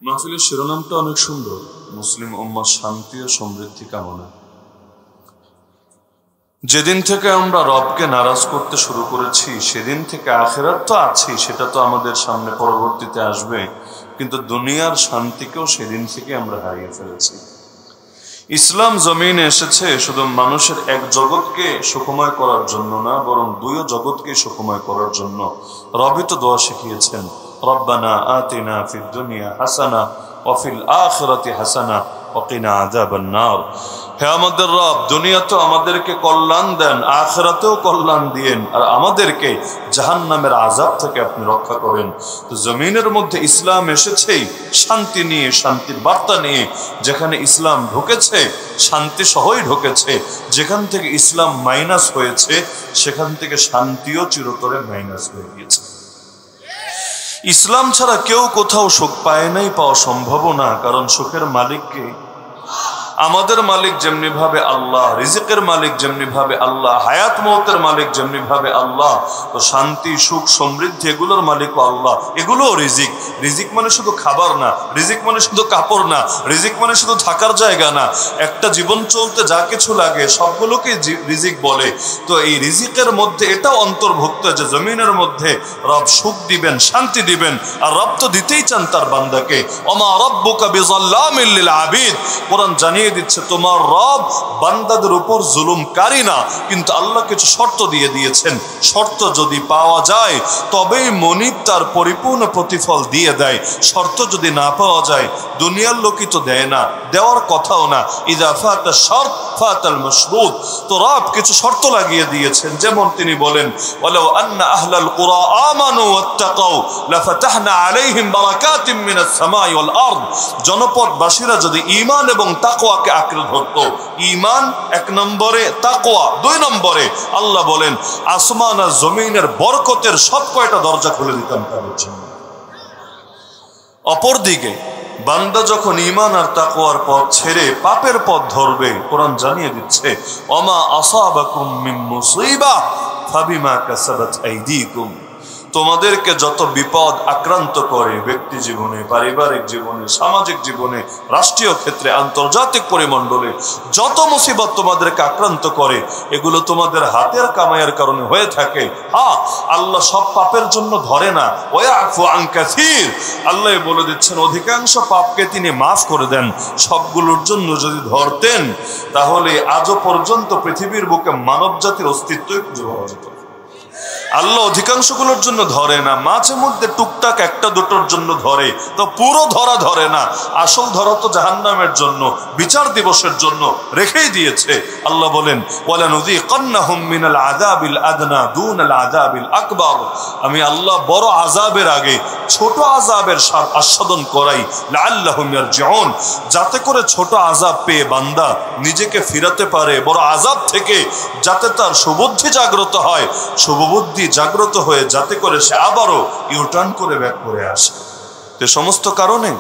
মাহফিলের শিরোনামটা অনেক সুন্দর, মুসলিম উম্মাহ শান্তি ও সমৃদ্ধি কামনা। যেদিন থেকে আমরা রবকে নারাজ করতে শুরু করেছি সেদিন থেকে আখিরাত তো আছেই, সেটা তো আমাদের সামনে পরবর্তীতে আসবে, কিন্তু দুনিয়ার শান্তিকেও সেদিন থেকে আমরা হারিয়ে ফেলেছি। ইসলাম জমিনে এসেছে শুধু মানুষের এক জগৎকে সুখময় করার জন্য না, বরং দুই জগৎকে সুখময় করার জন্য। রবই তো দোয়া শিখিয়েছেন, রব্বানা আতিনা ফিদ দুনিয়া হাসানা ওয়া ফিল আখিরাতি হাসানা ওয়া কিনা আযাবান নার। হে আমাদের রব, দুনিয়াতে আমাদেরকে কল্যাণ দেন, আখিরাতেও কল্যাণ দিয়েন, আর আমাদেরকে জাহান্নামের আযাব থেকে আপনি রক্ষা করেন। তো জমিনের মধ্যে ইসলাম এসেছেই শান্তি নিয়ে, শান্তির বার্তা নিয়ে। যেখানে ইসলাম ঢুকেছে শান্তি সহই ঢুকেছে, যেখান থেকে ইসলাম মাইনাস হয়েছে সেখান থেকে শান্তিও চিরতরে মাইনাস হয়ে গিয়েছে। ইসলাম ছাড়া কেউ কোথাও সুখ পায় নাই, পাওয়া সম্ভব না, কারণ সুখের মালিককে আমাদের মালিক যেমনি ভাবে আল্লাহ, রিজিকের মালিক যেমনি ভাবে আল্লাহ, হায়াত মওতের মালিক যেমনি ভাবে আল্লাহ, তো শান্তি সুখ সমৃদ্ধি এগুলোর মালিকও আল্লাহ। এগুলোও রিজিক। রিজিক মানে শুধু খাবার না, রিজিক মানে শুধু কাপড় না, রিজিক মানে শুধু থাকার জায়গা না। একটা জীবন চলতে যা কিছু লাগে সবগুলোকে রিজিক বলে। তো এই রিজিকের মধ্যে এটাও অন্তর্ভুক্ত যে জমিনের মধ্যে রব সুখ দিবেন, শান্তি দিবেন, আর রব তো দিতেই চান তার বান্দাকে। ওমা রাব্বুকা বিযাল্লামিল লিল আবিদ। কোরআন জানিয়ে দিচ্ছে তোমার রব বান্দাদের উপর জুলুমকারী না, কিন্তু আল্লাহ কিছু শর্ত দিয়ে দিয়েছেন। শর্ত যদি পাওয়া যায় তবেই মনিব তার পরিপূর্ণ প্রতিফল দিয়ে দেয়। শর্ত যদি না পাওয়া যায়, দুনিয়ার লোকই তো দেয় না, দেওয়ার কথাও না। ইযা ফাতা শর্ত ফাতাল মাশরুত। তো রব কিছু শর্ত লাগিয়ে দিয়েছেন, যেমন তিনি বলেন, ওয়ালাউ আন্না আহলাল কুরা আমানু ওয়াত্তাকাউ লাফাতাহনা আলাইহিম বারাকাতিম মিনাস সামাই ওয়াল আরদ। জনপদবাসীরা যদি ঈমান এবং তাকওয়াকে আঁকড়ে ধরতো, ঈমান এক নম্বরে, তাকওয়া দুই নম্বরে, আল্লাহ বলেন আসমান আর জমিনের বরকতের সব কয়টা দরজা খুলে দিতাম তাদের জন্য। অপরদিকে বান্দা যখন ঈমান আর তাকওয়ার পথ ছেড়ে পাপের পথ ধরবে, কোরআন জানিয়ে দিচ্ছে ওমা আসাবাকুম মিন মুসিবাহ ফাবিমা কাসাবাত আইদিকুম। তোমাদেরকে যত বিপদ আক্রান্ত করে ব্যক্তি জীবনে, পারিবারিক জীবনে, সামাজিক জীবনে, রাষ্ট্রীয় ক্ষেত্রে, আন্তর্জাতিক পরিমণ্ডলে যত মুসিবত তোমাদেরকে আক্রান্ত করে, এগুলো তোমাদের হাতের কামাইয়ের কারণে হয়ে থাকে। হ্যাঁ, আল্লাহ সব পাপের জন্য ধরে না, ওয়াফু আন কাসীর। আল্লাহ বলে দিচ্ছেন অধিকাংশ পাপকে তিনি মাফ করে দেন। সবগুলোর জন্য যদি ধরতেন তাহলে আজও পর্যন্ত পৃথিবীর বুকে মানব জাতির অস্তিত্বই খুঁজে পাওয়া যেত। আল্লাহ অধিকাংশগুলোর জন্য ধরে না, মাঝে মধ্যে টুকটাক একটা দুটোর জন্য ধরে, তো পুরো ধরা ধরে না। আসল ধরা তো জাহান্নামের জন্য, বিচার দিবসের জন্য রেখেই দিয়েছে। আল্লাহ বলেন ওয়ালানুযীকান্নাহুম মিনাল আযাবিল আদনা দুনাল আযাবিল আকবার। আমি আল্লাহ বড় আযাবের আগে ছোট আযাবের স্বাদ আস্বাদন করাই, লাআল্লাহুম ইয়ারজিউন, যাতে করে ছোট আযাব পেয়ে বান্দা নিজেকে ফিরাতে পারে বড় আযাব থেকে, যাতে তার সুবুদ্ধি জাগ্রত হয়, শুভবুদ্ধি জাগ্রত হয়ে যাতে করে সে আবারও ইউটার্ন করে ব্যাক করে আসে। তো সমস্ত কারণে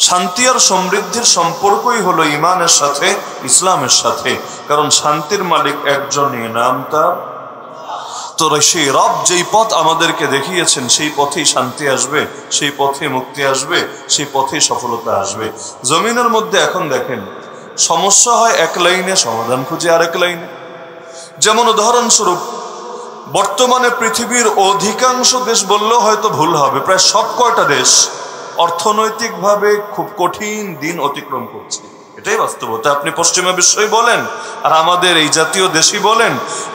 শান্তি আর সমৃদ্ধির সম্পর্কই হলো ঈমানের সাথে, ইসলামের সাথে। কারণ শান্তির মালিক একজনই, নাম তার। তো সেই রব যেই পথ আমাদেরকে দেখিয়েছেন সেই পথেই শান্তি আসবে, সেই পথে মুক্তি আসবে, সেই পথেই সফলতা আসবে। জমিনের মধ্যে এখন দেখেন সমস্যা হয় এক লাইনে, সমাধান খুঁজে আরেক লাইনে। যেমন উদাহরণস্বরূপ বর্তমানে পৃথিবীর অধিকাংশ দেশ বললেও হয়তো ভুল হবে, প্রায় সব কয়টা দেশ অর্থনৈতিকভাবে খুব কঠিন দিন অতিক্রম করছে। এটাই বাস্তবতা। আপনি পশ্চিমা বিশ্বই বলেন আর আমাদের এই জাতীয় দেশই বলেন,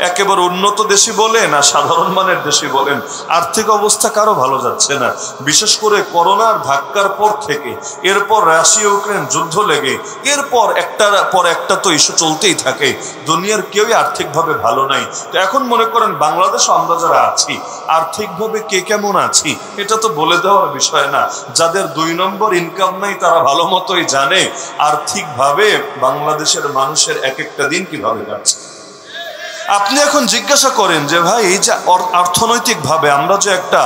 একেবারে উন্নত দেশই বলেন আর সাধারণ মানের দেশই বলেন, আর্থিক অবস্থা কারো ভালো যাচ্ছে না। বিশেষ করে করোনার ধাক্কার পর থেকে, এরপর রাশিয়া ইউক্রেন যুদ্ধ লেগে, এরপর একটার পর একটা তো ইস্যু চলতেই থাকে। দুনিয়ার কেউই আর্থিকভাবে ভালো নাই। তো এখন মনে করেন বাংলাদেশ আমরা যারা আছি আর্থিকভাবে কে কেমন আছি এটা তো বলে দেওয়ার বিষয় না। যাদের 2 নম্বর ইনকাম নাই তারা ভালো মতোই জানে আর্থিক ভাবে বাংলাদেশের মানুষের এক একটা দিন কিভাবে যাচ্ছে। আপনি এখন জিজ্ঞাসা করেন যে ভাই এই যে অর্থনৈতিকভাবে আমরা যে একটা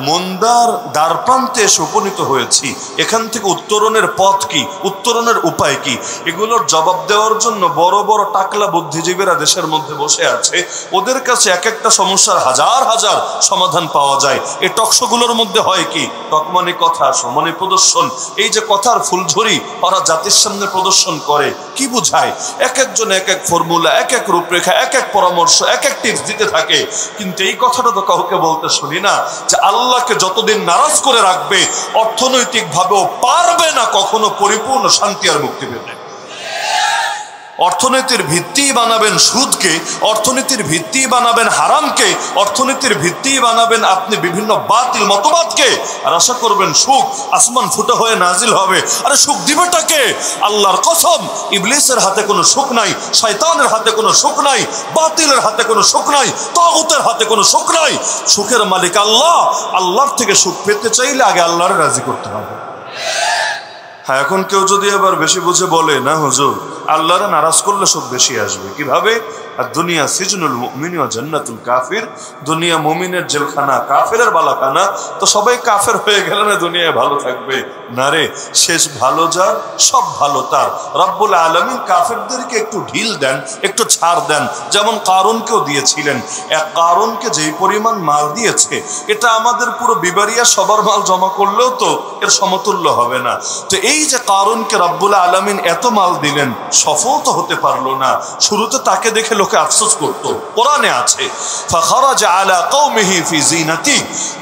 মন্দার দ্বারপ্রান্তে এসে উপনীত হয়েছি, এখান থেকে উত্তরণের পথ কি, উত্তরণের উপায় কি, এগুলোর জবাব দেওয়ার জন্য বড় বড় টাকলা বুদ্ধিজীবীরা দেশের মধ্যে বসে আছে। ওদের কাছে এক একটা সমস্যার হাজার হাজার সমাধান পাওয়া যায়। এই টকশোগুলোর মধ্যে হয় কি, টকমানি কথা, সমানি প্রদর্শন, এই যে কথার ফুলঝুরি ওরা জাতির সামনে প্রদর্শন করে, কি বুঝায়? এক একজন এক এক ফর্মুলা, এক এক রূপরেখা, এক এক পরামর্শ, এক এক টিপস দিতে থাকে। কিন্তু এই কথাটা তো কাউকে বলতে শুনি না যে আল্লাহকে যতদিন নারাজ করে রাখবে অর্থনৈতিক ভাবেও পারবে না কখনো পরিপূর্ণ শান্তি আর মুক্তি পেতে। অর্থনীতির ভিত্তি বানাবেন সুদকে, অর্থনীতির ভিত্তি বানাবেন হারামকে, অর্থনীতির ভিত্তি বানাবেন আপনি বিভিন্ন বাতিল মতবাদকে, আর আশা করবেন সুখ আসমান ফুটা হয়ে নাজিল হবে। আরে সুখ দিবেটাকে? আল্লাহর কসম, ইবলিসের হাতে কোনো সুখ নাই, শয়তানের হাতে কোনো সুখ নাই, বাতিলের হাতে কোনো সুখ নাই, তাগুতের হাতে কোনো সুখ নাই। সুখের মালিক আল্লাহ। আল্লাহর থেকে সুখ পেতে চাইলে আগে আল্লাহর রাজি করতে হবে। হ্যাঁ, এখন কেউ যদি আবার বেশি বুঝে বলে না হুজুর আল্লাহরে নারাজ করলে সুখ বেশি আসবে, কিভাবে? আর দুনিয়া সিজনুল মুমিন ওয়া জান্নাতুল কাফির, দুনিয়া মুমিনের জেলখানা, কাফেরের বালাখানা। তো সবাই কাফের হয়ে গেলে না দুনিয়ায় ভালো থাকবে? না রে, শেষ ভালো যার, সব ভালো তার। রব্বুল আলামিন কাফেরদেরকে একটু ঢিল দেন, একটু ছাড় দেন, যেমন কারুনকেও দিয়েছিলেন। এক কারুনকে যেই পরিমাণ মাল দিয়েছে, এটা আমাদের পুরো বিবারিয়া সবার মাল জমা করলেও তো এর সমতুল্য হবে না। তো এই যে কারুনকে রব্বুল আলামিন এত মাল দিলেন, সফল তো হতে পারলো না। শুরুতে তাকে দেখে লোকে আফসোস করতো, কোরআনে আছে ফাখারাজা আলা কওমিহি ফি জিনাতি,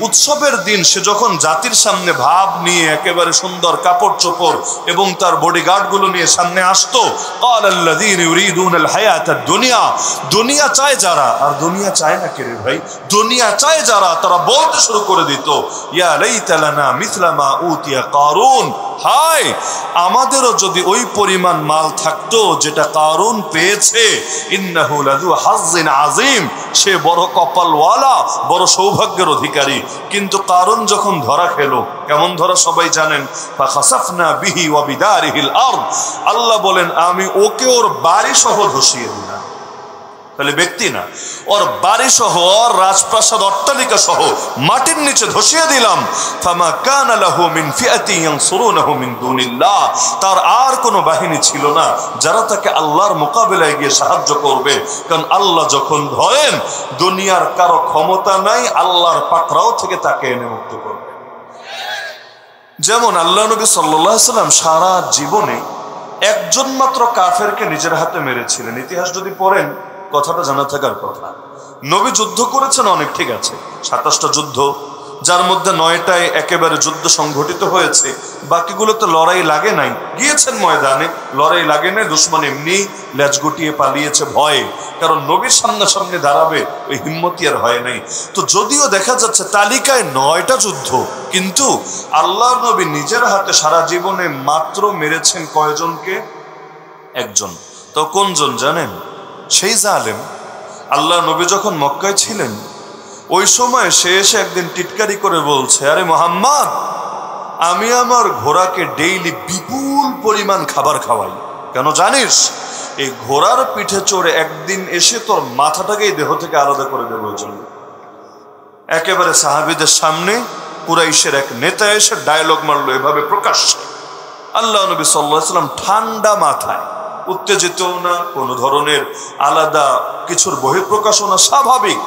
উৎসবের দিন সে যখন জাতির সামনে ভাব নিয়ে একেবারে সুন্দর কাপড় চোপড় এবং তার বডিগার্ড গুলো নিয়ে সামনে আসতো, ক্বালাল্লাযীনা ইউরিদুনাল হায়াতাদ দুনিয়া, দুনিয়া চায় যারা, আর দুনিয়া চায় না কে রে ভাই? দুনিয়া চায় যারা, তারা বলতে শুরু করে দিত ইয়া লাইতা লানা মিসলা মা উতিয়া কারুন, হায় আমাদেরও যদি ওই পরিমাণ মাল থাকতো যেটা কারুন পেয়েছে। ইন্নাহু লাযু হাজ্জিন আযীম, সে বড় কপালওয়ালা, বড় সৌভাগ্যের অধিকারী। কিন্তু কারুন যখন ধরা খেলো, কেমন ধরা সবাই জানেন, ফাখাসাফনা বিহি ওয়া বিদারিহিল আরদ, আল্লাহ বলেন আমি ওকে ওর বাড়ি সহ ধসিয়ে দিলাম। তাহলে ব্যক্তি না, ওর বাড়ি সহ, ওর রাজপ্রাসাদ অট্টালিকা সহ মাটির নিচে ধসিয়ে দিলাম। ফামা কানা লাহু মিন ফিআতিন ইয়ানসুরুনাহু মিন দুনিল্লাহ, তার আর কোনো বাহিনী ছিল না যারা তাকে আল্লাহর মোকাবিলায় গিয়ে সাহায্য করবে। কারণ আল্লাহ যখন ধরেন, দুনিয়ার কারো ক্ষমতা নাই আল্লাহর পাকড়াও থেকে তাকে এনে মুক্ত করবে। যেমন আল্লাহ নবী সাল্লাল্লাহু আলাইহি সাল্লাম সারা জীবনে একজন মাত্র কাফেরকে নিজের হাতে মেরেছিলেন। ইতিহাস যদি পড়েন কথাটা জানা থাকার কথা। নবী যুদ্ধ করেছেন অনেক, ঠিক আছে, 27টা যুদ্ধ, যার মধ্যে 9টায় একেবারে যুদ্ধ সংঘটিত হয়েছে, বাকিগুলোতে লড়াই লাগে নাই। গিয়েছেন ময়দানে, লড়াই লাগে নাই, দুশমন এমনি লেজ গুটিয়ে পালিয়েছে ভয়ে, কারণ নবীর সামনাসামনি দাঁড়াবে ওই হিম্মতি আর হয় নাই। তো যদিও দেখা যাচ্ছে তালিকায় 9টা যুদ্ধ, কিন্তু আল্লাহ নবী নিজের হাতে সারা জীবনে মাত্র মেরেছেন কয়জনকে? একজন। তো কোনজন জানেন? সেই জালেম। আল্লাহ নবী যখন মক্কায় ছিলেন, ওই সময় সে এসে একদিন টিটকারি করে বলছে, আরে মুহাম্মদ, আমি আমার ঘোড়াকে ডেইলি বিপুল পরিমাণ খাবার খাওয়াই, কেন জানিস? এই ঘোড়ার পিঠে চড়ে একদিন এসে তোর মাথাটাকেই দেহ থেকে আলাদা করে দেবো জন্য। একেবারে সাহাবীদের সামনে কুরাইশের এক নেতা এসে ডায়লগ মারলো এভাবে প্রকাশ্যে। আল্লাহ নবী সাল্লাল্লাহু আলাইহি ওয়াসাল্লাম ঠান্ডা মাথায়, উত্তেজিত না, কোনো ধরনের আলাদা কিছুর বহিঃপ্রকাশও না, স্বাভাবিক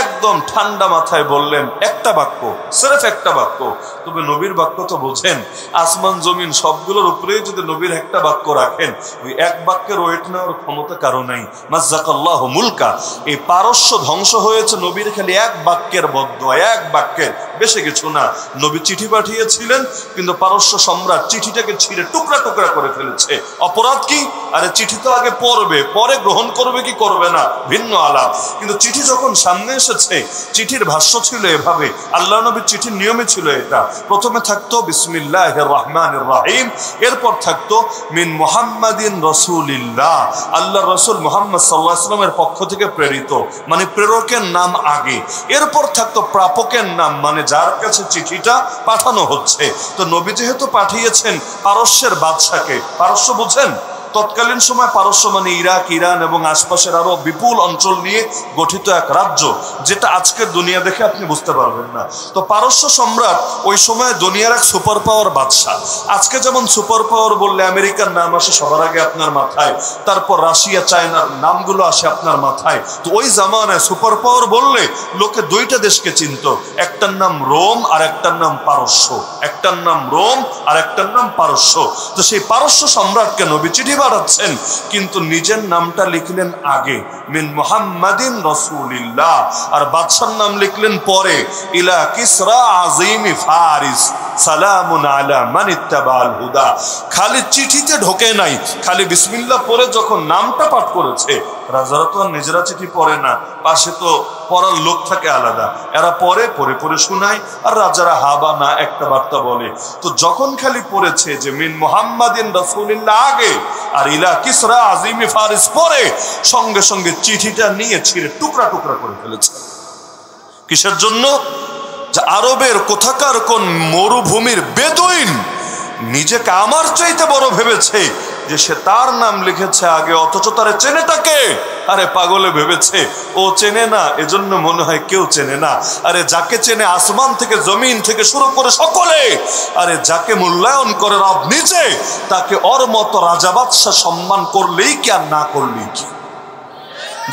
একদম ঠান্ডা মাথায় বললেন একটা বাক্য, সিরেফ একটা বাক্য। তবে নবীর বাক্য তো বোঝেন, আসমান জমিন সবগুলোর উপরেই যদি নবীর একটা বাক্য রাখেন, ওই এক বাক্যের ওয়েট নেওয়ার ক্ষমতা কারো নাই। মাজ্জাকাল্লাহু মুলকা, এই পারস্য ধ্বংস হয়েছে নবীর খালি এক বাক্যের বদদোয়া, এক বাক্যের, বেশি কিছু না। নবী চিঠি পাঠিয়েছিলেন, কিন্তু পারস্য সম্রাট চিঠিটাকে ছিঁড়ে টুকরা টুকরা করে ফেলেছে। অপরাধ কি? আরে চিঠি তো আগে পড়বে, পরে গ্রহণ করবে কি করবে না ভিন্ন আলাপ, কিন্তু চিঠি যখন সামনে এসেছে, চিঠির ভাষ্য ছিল এভাবে, আল্লাহ নবীর চিঠির নিয়মে ছিল এটা, প্রথমে থাকতো বিসমিল্লাহির রহমানির রহিম, এরপর থাকতো মিন মুহাম্মাদিন রাসূলিল্লাহ, আল্লাহ রাসূল মুহাম্মদ সাল্লাল্লাহু আলাইহি ওয়াসাল্লামের পক্ষ থেকে প্রেরিত, মানে প্রেরকের নাম আগে, এরপর থাকতো প্রাপকের নাম, মানে যার কাছে চিঠিটা পাঠানো হচ্ছে। তো নবী যেহেতু পাঠিয়েছেন পারস্যের বাদশাকে, পারস্য বুঝেন, তৎকালীন সময় পারস্য মানে ইরাক, ইরান এবং আশপাশের আরো বিপুল অঞ্চল নিয়ে গঠিত এক রাজ্য, যেটা আজকের দুনিয়া দেখে আপনি বুঝতে পারবেন না। তো পারস্য সম্রাট ওই সময় দুনিয়ার এক সুপার পাওয়ার বাদশাহ। আজকে যেমন সুপার পাওয়ার বললে আমেরিকার নাম আসে সবার আগে আপনার মাথায়, তারপর রাশিয়া, চায়নার নামগুলো আসে আপনার মাথায়। তো ওই জামানায় সুপার পাওয়ার বললে লোকে দুইটা দেশকে চিনত, একটার নাম রোম আর একটার নাম পারস্য। একটার নাম রোম আর একটার নাম পারস্য। তো সেই পারস্য সম্রাটকে নবী চিঠি পাঠাচ্ছেন, কিন্তু নিজের নামটা লিখলেন আগে, মিন মুহাম্মাদিন রাসূলিল্লাহ, আর বাদশার নাম লিখলেন পরে, ইলা কিসরা আযীমি ফারিস সালামুন আলা মান ইত্তাবাল হুদা। খালি চিঠিতে ঢোকে নাই, খালি বিসমিল্লাহ পরে যখন নামটা পাঠ করেছে, রাজারা তো আর নিজেরা চিঠি পড়ে না, পাশে তো পড়ার লোক থাকে আলাদা, এরা পরে পরে পরে শোনায়, আর রাজারা হাবা না একটা বার্তা বলে। তো যখন খালি পড়েছে যে মিন মুহাম্মাদিন রাসূলিল্লাহ আগে আর ইলা কিসরা আযীমি ফারিস পরে, সঙ্গে সঙ্গে চিঠিটা নিয়ে ছিঁড়ে টুকরা টুকরা করে ফেলেছে। কিসের জন্য? যে আরবের কোথাকার কোন মরুভূমির বেদুইন নিজেকে আমার চাইতে বড় ভেবেছে, যে সে তার নাম লিখেছে আগে, অথচ তারে চেনেটাকে? আরে পাগলে ভেবেছে ও চেনে না, এজন্য মনে হয় কেউ চেনে না। আরে যাকে চেনে আসমান থেকে জমিন থেকে শুরু করে সকলে, আরে যাকে মূল্যায়ন করে রব নিজে, তাকে ওর মতো রাজা বাদশাহ সম্মান করলেই কি আর না করলেই কি?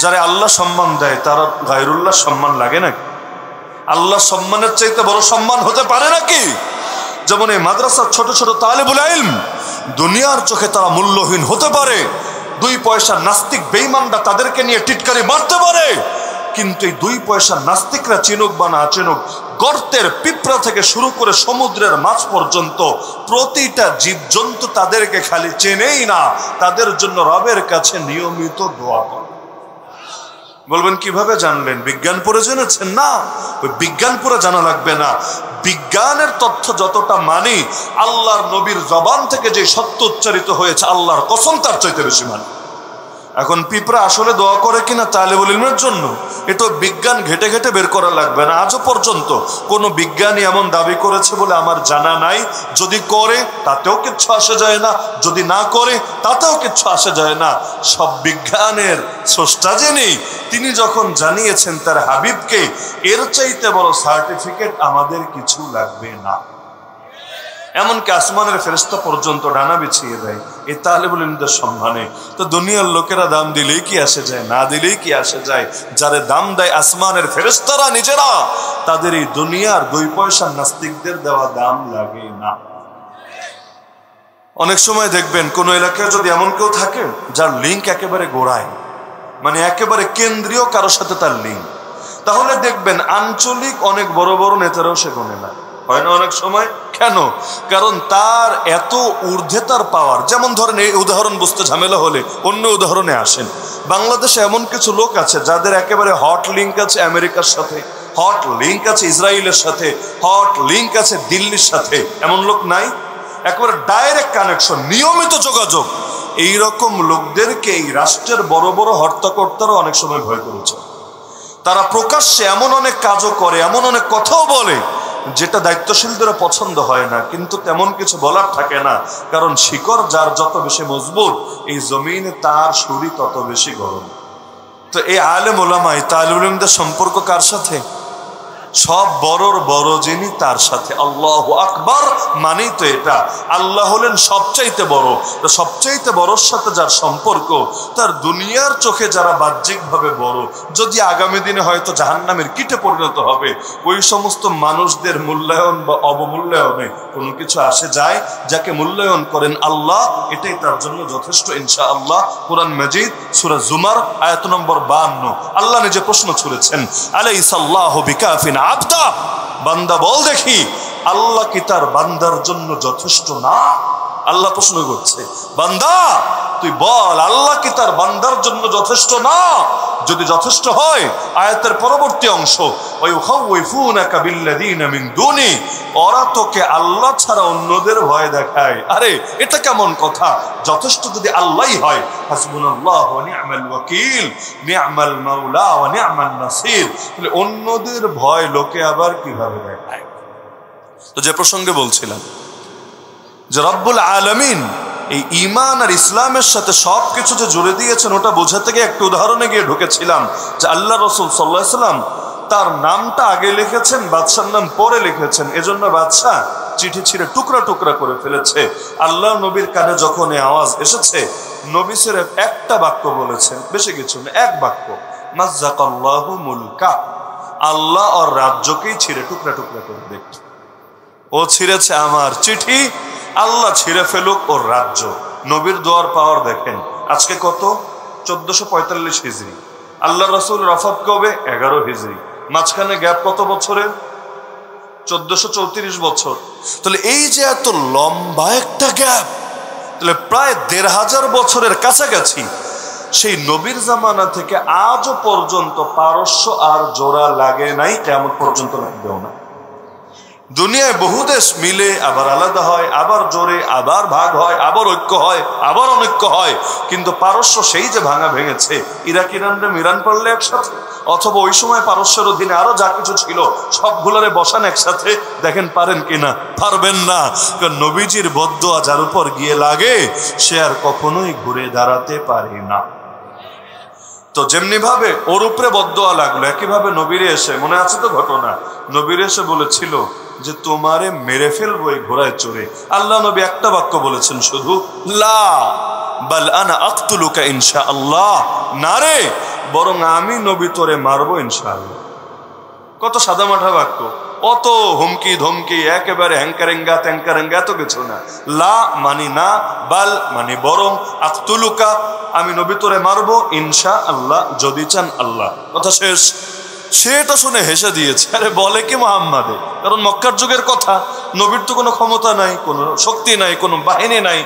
যারে আল্লাহ সম্মান দেয় তার গায়রুল্লাহ সম্মান লাগে নাকি? আল্লাহ সম্মানের চাইতে বড় সম্মান হতে পারে নাকি? যেমন এই মাদ্রাসার ছোট ছোট তালিবুল ইলম, দুনিয়ার চোখে তারা মূল্যহীন হতে পারে, 2 পয়সার নাস্তিক বেঈমানরা তাদেরকে নিয়ে টিটকারি মারতে পারে, কিন্তু এই 2 পয়সার নাস্তিকরা চিনুক বা না চিনুক, গর্তের পিঁপড়া থেকে শুরু করে সমুদ্রের মাছ পর্যন্ত প্রতিটা জীবজন্তু তাদেরকে খালি চেনেই না, তাদের জন্য রবের কাছে নিয়মিত দোয়া করে। বলবেন কিভাবে জানলেন? বিজ্ঞান পড়ে জেনেছেন? না, ওই বিজ্ঞান পড়ে জানা লাগবে না। বিজ্ঞানের তথ্য যতটা মানি, আল্লাহর নবীর জবান থেকে যে সত্য উচ্চারিত হয়েছে আল্লাহর কসম তার চাইতে বেশি মানি। এখন পিঁপড়া আসলে দোয়া করে কিনা তালিবুল ইলমের জন্য, এটা বিজ্ঞান ঘেটে ঘেটে বের করা লাগবে না। আজও পর্যন্ত কোনো বিজ্ঞানী এমন দাবি করেছে বলে আমার জানা নাই। যদি করে তাতেও কিচ্ছু আসে যায় না, যদি না করে তাতেও কিচ্ছু আসে যায় না। সব বিজ্ঞানের স্রষ্টা যিনি, তিনি যখন জানিয়েছেন তার হাবিবকে, এর চাইতে বড় সার্টিফিকেট আমাদের কিছু লাগবে না। এমনকি আসমানের ফেরেশতা পর্যন্ত ডানা বিছিয়ে দেয় এই তালিবুল ইলমদের সম্মানে। তো দুনিয়ার লোকেরা দাম দিলেই কি আসে যায়, না দিলেই কি আসে যায়? যারে দাম দেয় আসমানের ফেরেশতারা নিজেরা, তাদের এই দুনিয়ার 2 পয়সার নাস্তিকদের দেওয়া দাম লাগে না। অনেক সময় দেখবেন কোন এলাকায় যদি এমন কেউ থাকে যার লিঙ্ক একেবারে গোড়ায়, মানে একেবারে কেন্দ্রীয় কারোর সাথে তার লিঙ্ক, তাহলে দেখবেন আঞ্চলিক অনেক বড় বড় নেতারাও সে গণে না, হয় না অনেক সময়? কেন? কারণ তার এত ঊর্ধ্বে তার পাওয়ার। যেমন ধরেন, এই উদাহরণ বুঝতে ঝামেলা হলে অন্য উদাহরণে আসেন। বাংলাদেশে এমন কিছু লোক আছে যাদের একেবারে হট লিঙ্ক আছে আমেরিকার সাথে, হট লিঙ্ক আছে ইসরায়েলের সাথে, হট লিঙ্ক আছে দিল্লির সাথে। এমন লোক নাই? একেবারে ডাইরেক্ট কানেকশন, নিয়মিত যোগাযোগ। এইরকম লোকদেরকে এই রাষ্ট্রের বড় বড় হর্তাকর্তারা অনেক সময় ভয় করেছে। তারা প্রকাশ্যে এমন অনেক কাজও করে, এমন অনেক কথাও বলে যেটা দায়িত্বশীলদের পছন্দ হয় না, কিন্তু তেমন কিছু বলার থাকে না। কারণ শিকড় যার যত বেশি মজবুত, এই জমিনে তার শরীর তত বেশি গরম। তো এই আলেম ওলামা, এই তালিবুল ইলমদের সম্পর্ক কার সাথে? সব বড়র বড় যিনি, তার সাথে। আল্লাহু আকবার মানেই তো এটা। আল্লাহ হলেন সবচাইতে বড়। তো সবচাইতে বড়র সাথে যার সম্পর্ক, তার দুনিয়ার চোখে যারা বাহ্যিকভাবে বড়, যদি আগামী দিনে হয়তো জাহান্নামের কীটে পরিণত হবে, ওই সমস্ত মানুষদের মূল্যায়ন বা অবমূল্যায়নে কোনো কিছু আসে যায়? যাকে মূল্যায়ন করেন আল্লাহ, এটাই তার জন্য যথেষ্ট ইনশাআল্লাহ। কোরআন মাজিদ সূরা জুমার আয়াত নম্বর 52 আল্লাহ নিজে প্রশ্ন ছুড়েছেন, আলাইসাল্লাহু বিকাফিন আবদা, বান্দা বল দেখি, আল্লাহ কি তার বান্দার জন্য যথেষ্ট না? আল্লাহ প্রশ্ন করছে, বান্দা তুই বল, আল্লাহ কি তার বান্দার জন্য যথেষ্ট না? যদি যথেষ্ট হয়, আয়াতের পরবর্তী অংশ, ওয়ায়ুখাউফুনাকা বিল্লাযীনা মিন দুনি, ওরা তোকে আল্লাহ ছাড়া অন্যদের ভয় দেখায়। আরে এটা কেমন কথা? যথেষ্ট যদি আল্লাহই হয়, হাসবুনাল্লাহু ওয়া নি'মাল ওয়াকিল, নি'মাল মাওলা ওয়া নি'মান নাসির, তাহলে অন্যদের ভয় লোকে আবার কিভাবে দেখায়? তো যে প্রসঙ্গে বলছিলাম যে রব্বুল আলামিন এই ঈমান আর ইসলামের সাথে সবকিছু যে জুড়ে দিয়েছেন ওটা বোঝাতে গিয়ে একটা উদাহরণে গিয়ে ঢুকেছিলাম যে আল্লাহ রাসূল সাল্লাল্লাহু আলাইহি ওয়াসাল্লাম তার নামটা আগে লিখেছেন, বাদশার নাম পরে লিখেছেন। এজন্য বাদশা চিঠি ছিঁড়ে টুকরা টুকরা করে ফেলেছে। আল্লাহ নবীর কানে যখন এই আওয়াজ এসেছে, নবী সিরেফ একটা বাক্য বলেছেন, বেশি কিছু না, এক বাক্য, মাজ্জাকাল্লাহু মুলকা, আল্লাহ ওর রাজ্যকেই ছিঁড়ে টুকরা টুকরা করে দেখত। ও ছিঁড়েছে আমার চিঠি, আল্লাহ ছিঁড়ে ফেলুক ওর রাজ্য। নবীর দোয়ার পাওয়ার দেখেন। আজকে কত? 1445 হিজরি। আল্লাহ রাসূল রফত কবে? 11 হিজরি। মাঝখানে গ্যাপ কত বছরের? 1434 বছর। তাহলে এই যে এত লম্বা একটা গ্যাপ, তাহলে প্রায় 1500 বছরের কাছাকাছি সেই নবীর জামানা থেকে আজও পর্যন্ত পারস্য আর জোড়া লাগে নাই, কেমন পর্যন্ত লাগবেও না। দুনিয়ায় বহু দেশ মিলে আবার আলাদা হয়, আবার জোরে, আবার ভাগ হয়, আবার ঐক্য হয়, আবার অনৈক্য হয়, কিন্তু পারস্য সেই যে ভাঙা ভেঙেছে, ইরাক ইরানরা মিরান পড়লে একসাথে, অথবা ওই সময় পারস্যের অধীনে আরো যা কিছু ছিল সবগুলোরে বসান একসাথে, দেখেন পারেন কিনা? পারবেন না। কারণ নবীজির বদদোয়া যার উপর গিয়ে লাগে সে আর কখনোই ঘুরে দাঁড়াতে পারে না। তো যেমনি ভাবে ওর উপরে বদদোয়া লাগলো, একইভাবে নবীরে এসে, মনে আছে তো ঘটনা, নবীরে এসে বলেছিল যে তোমারে মেরে ফেলবো এই ঘোড়ায় চড়ে। আল্লাহ নবী একটা বাক্য বলেছেন শুধু, লা বাল আনা আকতুলুকা ইনশাআল্লাহ, না রে, বরং আমি নবী তোরে মারবো ইনশাআল্লাহ। কত সাদামাঠা বাক্য, অত হুমকি ধমকি, একেবারে হ্যাঙ্কারেঙ্গা ত্যাঙ্কারেঙ্গা, এত কিছু না। লা মানি না, বাল মানি বরং, আকতুলুকা আমি নবী তোরে মারবো ইনশাআল্লাহ, যদি চান আল্লাহ। কথা শেষ। সেটা শুনে হেসে দিয়েছে। আরে বলে কি মুহাম্মাদে? কারণ মক্কার যুগের কথা, নবীর তো কোনো ক্ষমতা নাই, কোনো শক্তি নাই, কোনো বাহিনী নাই।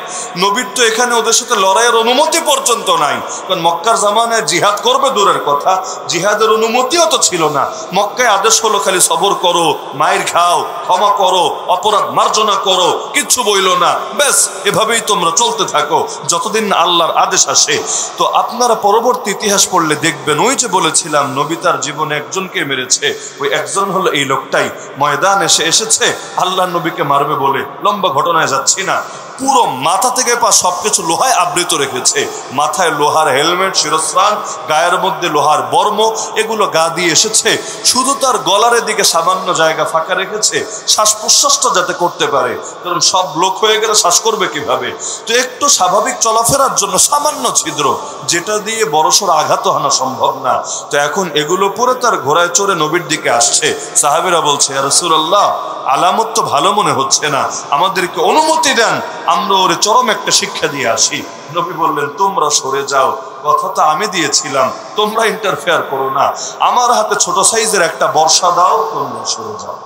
নবীর তো এখানে ওদের সাথে লড়াইয়ের অনুমতি পর্যন্ত নাই। কারণ মক্কার জামানায় জিহাদ করবে দূরের কথা, জিহাদের অনুমতিও তো ছিল না। মক্কায় আদেশ হলো খালি সবর করো, মায়ের খাও, ক্ষমা করো, অপরাধ মার্জনা করো, কিচ্ছু বইল না, ব্যাস এভাবেই তোমরা চলতে থাকো যতদিন না আল্লাহর আদেশ আসে। তো আপনারা পরবর্তী ইতিহাস পড়লে দেখবেন, ওই যে বলেছিলাম নবী তার জীবনে একজনকে মেরেছে, ওই একজন হলো এই লোকটাই। ময়দান এসেছে আল্লাহ নবীকে মারবে বলে, লম্বা ঘটনায় যাচ্ছি না, পুরো মাথা থেকে পা সবকিছু লোহায় আবৃত রেখেছে। মাথায় লোহার হেলমেট, শিরস্ত্রাণ, গায়ের মধ্যে লোহার বর্ম, এগুলো গা দিয়ে এসেছে। শুধু তার গলার দিকে সামান্য জায়গা ফাঁকা রেখেছে, শ্বাস প্রশ্বাসটা যাতে করতে পারে, কারণ সব লোক হয়ে গেলে শ্বাস করবে কিভাবে। তো একটু স্বাভাবিক চলাফেরার জন্য সামান্য ছিদ্র, যেটা দিয়ে বড়সড় আঘাত হানা সম্ভব না। তো এখন এগুলো পরে তার ঘোড়ায় চড়ে নবীর দিকে আসছে। সাহাবীরা বলছে, ইয়া রাসূলুল্লাহ, আলামত তো ভালো মনে হচ্ছে না, আমাদেরকে অনুমতি দেন, আমরা ওরে চরম একটা শিক্ষা দিয়ে আসি। নবী বললেন, তোমরা সরে যাও, কথা তো আমি দিয়েছিলাম, তোমরা ইন্টারফেয়ার করো না, আমার হাতে ছোট সাইজের একটা বর্ষা দাও, তোমরা সরে যাও।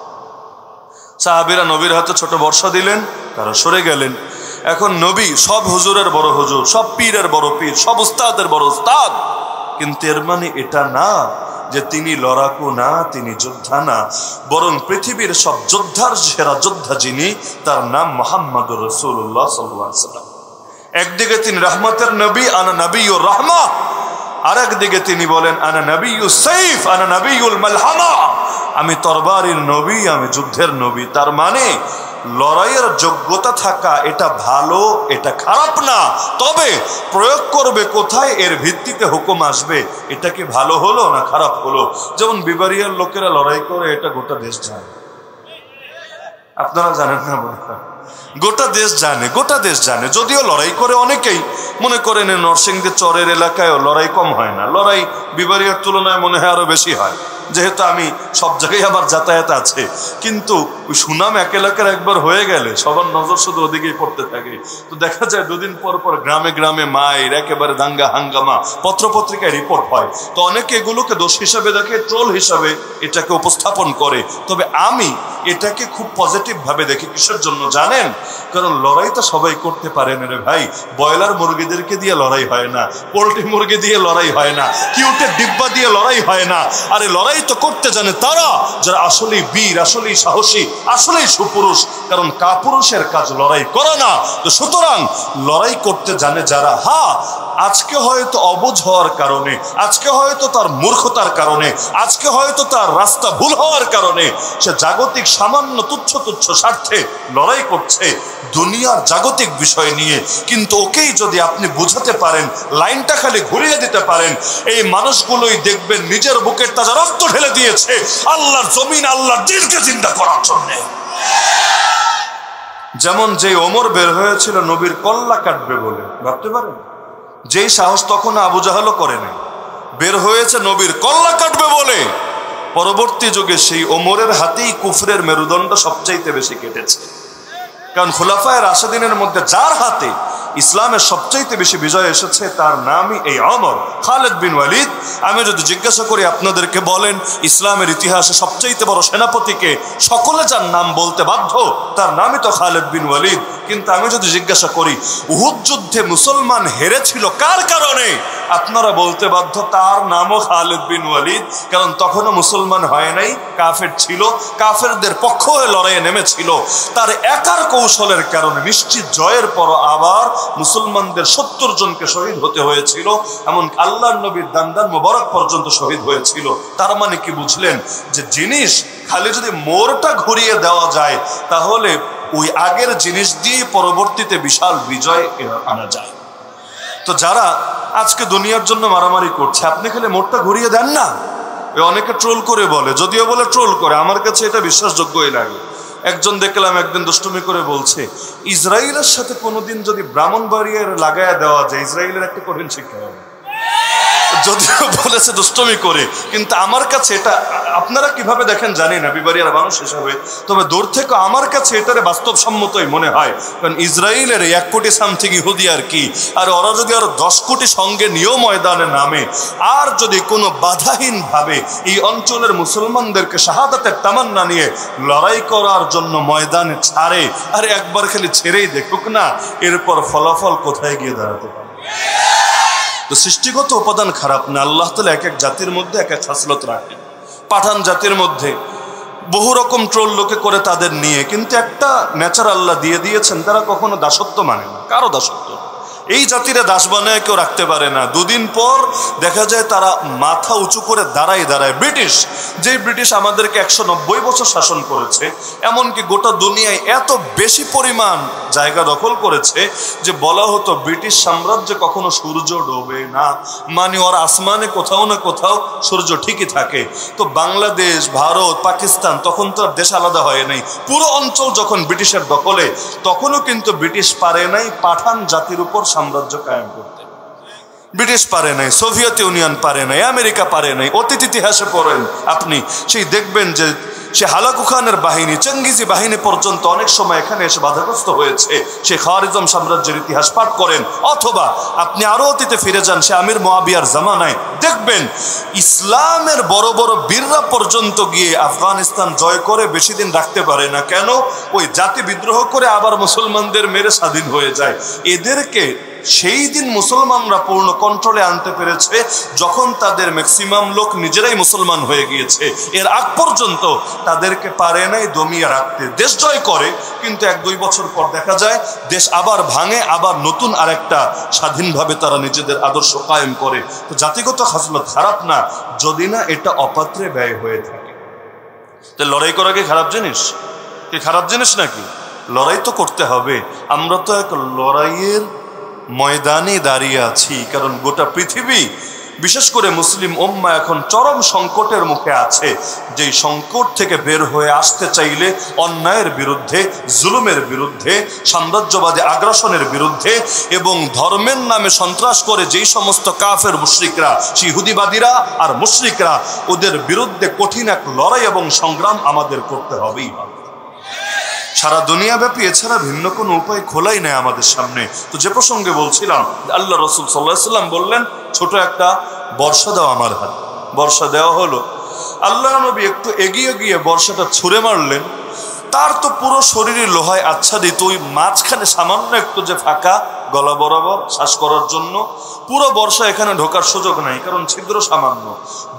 সাহাবীরা নবীর হাতে ছোট বর্ষা দিলেন, তারা সরে গেলেন। এখন নবী সব হুজুরের বড় হুজুর, সব পীরের বড় পীর, সব উস্তাদের বড় উস্তাদ, কিন্তু এর মানে এটা না যে তিনি লড়াকু না, তিনি যোদ্ধা না, বরং পৃথিবীর সব যোদ্ধার সেরা যোদ্ধা যিনি, তার নাম মুহাম্মদুর রাসূলুল্লাহ সাল্লাল্লাহু আলাইহি ওয়াসাল্লাম। একদিকে তিনি রহমতের নবী, আনা নবিয়ুর রাহমা, আর একদিকে তিনি বলেন, আনা নবিয়ুস সাইফ, আনা নবিয়ুল মালহামা, আমি তরবারির নবী, আমি যুদ্ধের নবী। তার মানে লড়াইয়ের যোগ্যতা থাকা এটা ভালো, এটা খারাপ না, তবে প্রয়োগ করবে কোথায় এর ভিত্তিতে হুকুম আসবে, এটা কি ভালো হলো না খারাপ হলো। যেমন বিবারিয়ার লোকেরা লড়াই করে, এটা গোটা দেশ জানে, আপনারা জানেন না মনে হয়? গোটা দেশ জানে, গোটা দেশ জানে। যদিও লড়াই করে অনেকেই, মনে করেন নরসিংদী চরের এলাকায়ও লড়াই কম হয় না, লড়াই বিবারিয়ার তুলনায় মনে হয় আরো বেশি হয়, যেহেতু আমি সব জায়গায় আমার যাতায়াত আছে। কিন্তু ওই সুনাম এক এলাকার একবার হয়ে গেলে সবার নজর শুধু ওদিকেই পড়তে থাকে। তো দেখা যায় দুদিন পর পর গ্রামে গ্রামে মায়ের একেবারে দাঙ্গা হাঙ্গামা, পত্রপত্রিকায় রিপোর্ট হয়। তো অনেকে এগুলোকে দোষ হিসাবে দেখে, ট্রোল হিসাবে এটাকে উপস্থাপন করে। তবে আমি এটাকে খুব পজিটিভ ভাবে দেখি। কিসের জন্য জানেন? কারণ লড়াই তো সবাই করতে পারে না রে ভাই। ব্রয়লার মুরগিদেরকে দিয়ে লড়াই হয় না, পোল্ট্রি মুরগি দিয়ে লড়াই হয় না, কিউটের ডিব্বা দিয়ে লড়াই হয় না। আরে লড়াই লড়াই তো করতে জানে তারা যারা আসলেই বীর, আসলেই সাহসী, আসলেই সুপুরুষ। কারণ কাপুরুষের কাজ লড়াই করা না। তো সুতরাং লড়াই করতে জানে যারা, হ্যাঁ আজকে হয়তো অবুঝ হওয়ার কারণে, আজকে হয়তো তার মূর্খতার কারণে, আজকে হয়তো তার রাস্তা ভুল হওয়ার কারণে সে জাগতিক সামান্য তুচ্ছ তুচ্ছ স্বার্থে লড়াই করছে দুনিয়ার জাগতিক বিষয় নিয়ে। কিন্তু ওকেই যদি আপনি বুঝাতে পারেন, লাইনটা খালি ঘুরিয়ে দিতে পারেন, এই মানুষগুলোই দেখবেন নিজের বুকের তাজা রক্ত ঢেলে দিয়েছে আল্লাহর জমিন, আল্লাহর দিনকে জিন্দা করার জন্য। যেমন যে ওমর বের হয়েছিল নবীর কল্লা কাটবে বলে, ভাবতে পারেন? যেই সাহস তখন আবু জাহেলও করে নাই, বের হয়েছে নবীর কল্লা কাটবে বলে। পরবর্তী যুগে সেই ওমরের হাতেই কুফরের মেরুদণ্ড সবচাইতে বেশি কেটেছে। কারণ খুলাফায়ে রাশিদিনের মধ্যে যার হাতে ইসলামের সবচাইতে বেশি বিজয় এসেছে তার নামই এই ওমর, খালিদ বিন ওয়ালিদ। আমি যদি জিজ্ঞাসা করি আপনাদেরকে, বলেন ইসলামের ইতিহাসে সবচাইতে বড় সেনাপতিকে, সকলে যার নাম বলতে বাধ্য, তার নামই তো খালিদ বিন ওয়ালিদ। কিন্তু আমি যদি জিজ্ঞাসা করি উহুদ যুদ্ধে মুসলমান হেরেছিল কার কারণে, আপনারা বলতে বাধ্য তার নামও খালিদ বিন ওয়ালিদ। কারণ তখনও মুসলমান হয় নাই, কাফের ছিল, কাফেরদের পক্ষ হয়ে লড়াইয়ে নেমেছিল। তার একার কৌশলের কারণে নিশ্চিত জয়ের পর আবার মুসলমানদের 70 জনকে শহীদ হতে হয়েছিল, এমন আল্লাহর নবীর দান্দান মোবারক পর্যন্ত শহীদ হয়েছিল। তার মানে কি বুঝলেন যে জিনিস খালি যদি মোড়টা ঘুরিয়ে দেওয়া যায় তাহলে ওই আগের জিনিস দিয়ে পরবর্তীতে বিশাল বিজয় আনা যায়। তো যারা আজকে দুনিয়ার জন্য মারামারি করছে, আপনি খালি মোড়টা ঘুরিয়ে দেন না। অনেকে ট্রোল করে বলে, যদিও বলে ট্রোল করে, আমার কাছে এটা বিশ্বাসযোগ্যই লাগে। একজন দেখলাম একদিন দুষ্টুমি করে বলছে, ইসরায়েলের সাথে কোনোদিন যদি ব্রাহ্মণবাড়িয়ার লাগায়া দেওয়া যায় ইসরায়েলের একটা কঠিন শিক্ষা হবে। যদিও বলেছে দুষ্টুমি করে, কিন্তু আমার কাছে এটা, আপনারা কিভাবে দেখেন জানি না বিবাড়িয়ার মানুষ হিসাবে, তবে দূর থেকে আমার কাছে এটারে বাস্তবসম্মতই মনে হয়। কারণ ইসরায়েলের 1 কোটি সামথিং ইহুদি আর কি, আর ওরা যদি আরো 10 কোটি সঙ্গে নিয়েও ময়দানে নামে, আর যদি কোনো বাধাহীন ভাবে এই অঞ্চলের মুসলমানদেরকে শাহাদাতের তামান্না নিয়ে লড়াই করার জন্য ময়দানে ছাড়ে, আর একবার খালি ছেড়েই দেখুক না এরপর ফলাফল কোথায় গিয়ে দাঁড়াতে পারে। তো সৃষ্টিগত উপাদান খারাপ না, আল্লাহ তাআলা এক এক জাতির মধ্যে এক এক খাসলত রাখেন। পাঠান জাতির মধ্যে বহু রকম ট্রোল লোকে করে তাদের নিয়ে, কিন্তু একটা নেচার আল্লাহ দিয়ে দিয়েছেন, তারা কখনো দাসত্ব মানে না, কারো দাসত্ব। এই জাতিরা দাস বানায় কেউ রাখতে পারে না। দুদিন পর দেখা যায় তারা মাথা উঁচু করে দাঁড়ায়। ব্রিটিশ, যে ব্রিটিশ আমাদেরকে 190 বছর শাসন করেছে, এমনকি গোটা দুনিয়ায় এত বেশি পরিমাণ জায়গা দখল করেছে যে বলা হতো ব্রিটিশ সাম্রাজ্যে কখনো সূর্য ডোবে না, মানে ওর আসমানে কোথাও না কোথাও সূর্য ঠিকই থাকে। তো বাংলাদেশ, ভারত, পাকিস্তান তখন তো আর দেশ আলাদা হয় নাই, পুরো অঞ্চল যখন ব্রিটিশের দখলে, তখনও কিন্তু ব্রিটিশ পারে নাই পাঠান জাতির উপর সাম্রাজ্য কায়েম করতে। ব্রিটিশ পারে নাই, সোভিয়েত ইউনিয়ন পারে নাই, আমেরিকা পারে নাই। অতীত ইতিহাসে পড়েন আপনি, সেই দেখবেন যে সে হালাকু খানের বাহিনী, চেঙ্গিজি বাহিনী পর্যন্ত অনেক সময় এখানে এসে বাধাগ্রস্ত হয়েছে। সে খাওয়ারিজম সাম্রাজ্যের ইতিহাস পাঠ করেন, অথবা আপনি আরো অতীতে ফিরে যান, সে আমির মুয়াবিয়ার জামানায় দেখবেন ইসলামের বড় বড় বীররা পর্যন্ত গিয়ে আফগানিস্তান জয় করে বেশি দিন রাখতে পারে না। কেন? ওই জাতি বিদ্রোহ করে আবার মুসলমানদের মেরে স্বাধীন হয়ে যায়। এদেরকে সেই দিন মুসলমানরা পূর্ণ কন্ট্রোলে আনতে পেরেছে যখন তাদের ম্যাক্সিমাম লোক নিজেরাই মুসলমান হয়ে গিয়েছে। এর আগ পর্যন্ত তাদেরকে পারে নাই দমিয়ে রাখতে। দেশ জয় করে, কিন্তু 1-2 বছর পর দেখা যায় দেশ আবার ভাঙে, আবার নতুন আরেকটা স্বাধীনভাবে তারা নিজেদের আদর্শ কায়েম করে। তো জাতিগত খাসলত খারাপ না, যদি না এটা অপাত্রে ব্যয় হয়ে থাকে। তো লড়াই করা কি খারাপ জিনিস? কি খারাপ জিনিস নাকি? লড়াই তো করতে হবে। আমরা তো এক লড়াইয়ের ময়দানে দাঁড়িয়ে আছি, কারণ গোটা পৃথিবী, বিশেষ করে মুসলিম উম্মাহ এখন চরম সংকটের মুখে আছে। যেই সংকট থেকে বের হয়ে আসতে চাইলে অন্যায়ের বিরুদ্ধে, জুলুমের বিরুদ্ধে, সাম্রাজ্যবাদী আগ্রাসনের বিরুদ্ধে এবং ধর্মের নামে সন্ত্রাস করে যেই সমস্ত কাফের মুশরিকরা, ইহুদিবাদীরা আর মুশরিকরা, ওদের বিরুদ্ধে কঠিন এক লড়াই এবং সংগ্রাম আমাদের করতে হবেই হবে। সারা দুনিয়াব্যাপী এছাড়া ভিন্ন কোনো উপায় খোলাই নেই আমাদের সামনে। তো যে প্রসঙ্গে বলছিলাম, আল্লাহ রাসূল সাল্লাল্লাহু আলাইহি ওয়াসাল্লাম বললেন, ছোট একটা বর্ষা দাও আমার হাতে। বর্ষা দেওয়া হলো। আল্লাহ নবী একটু এগিয়ে গিয়ে বর্ষাটা ছুঁড়ে মারলেন। তার তো পুরো শরীরে লোহায় আচ্ছাদিত, ওই মাঝখানে সামান্য একটু যে ফাঁকা গলা বরাবর শ্বাস করার জন্য। পুরো বর্ষা এখানে ঢোকার সুযোগ নাই, কারণ ছিদ্র সামান্য।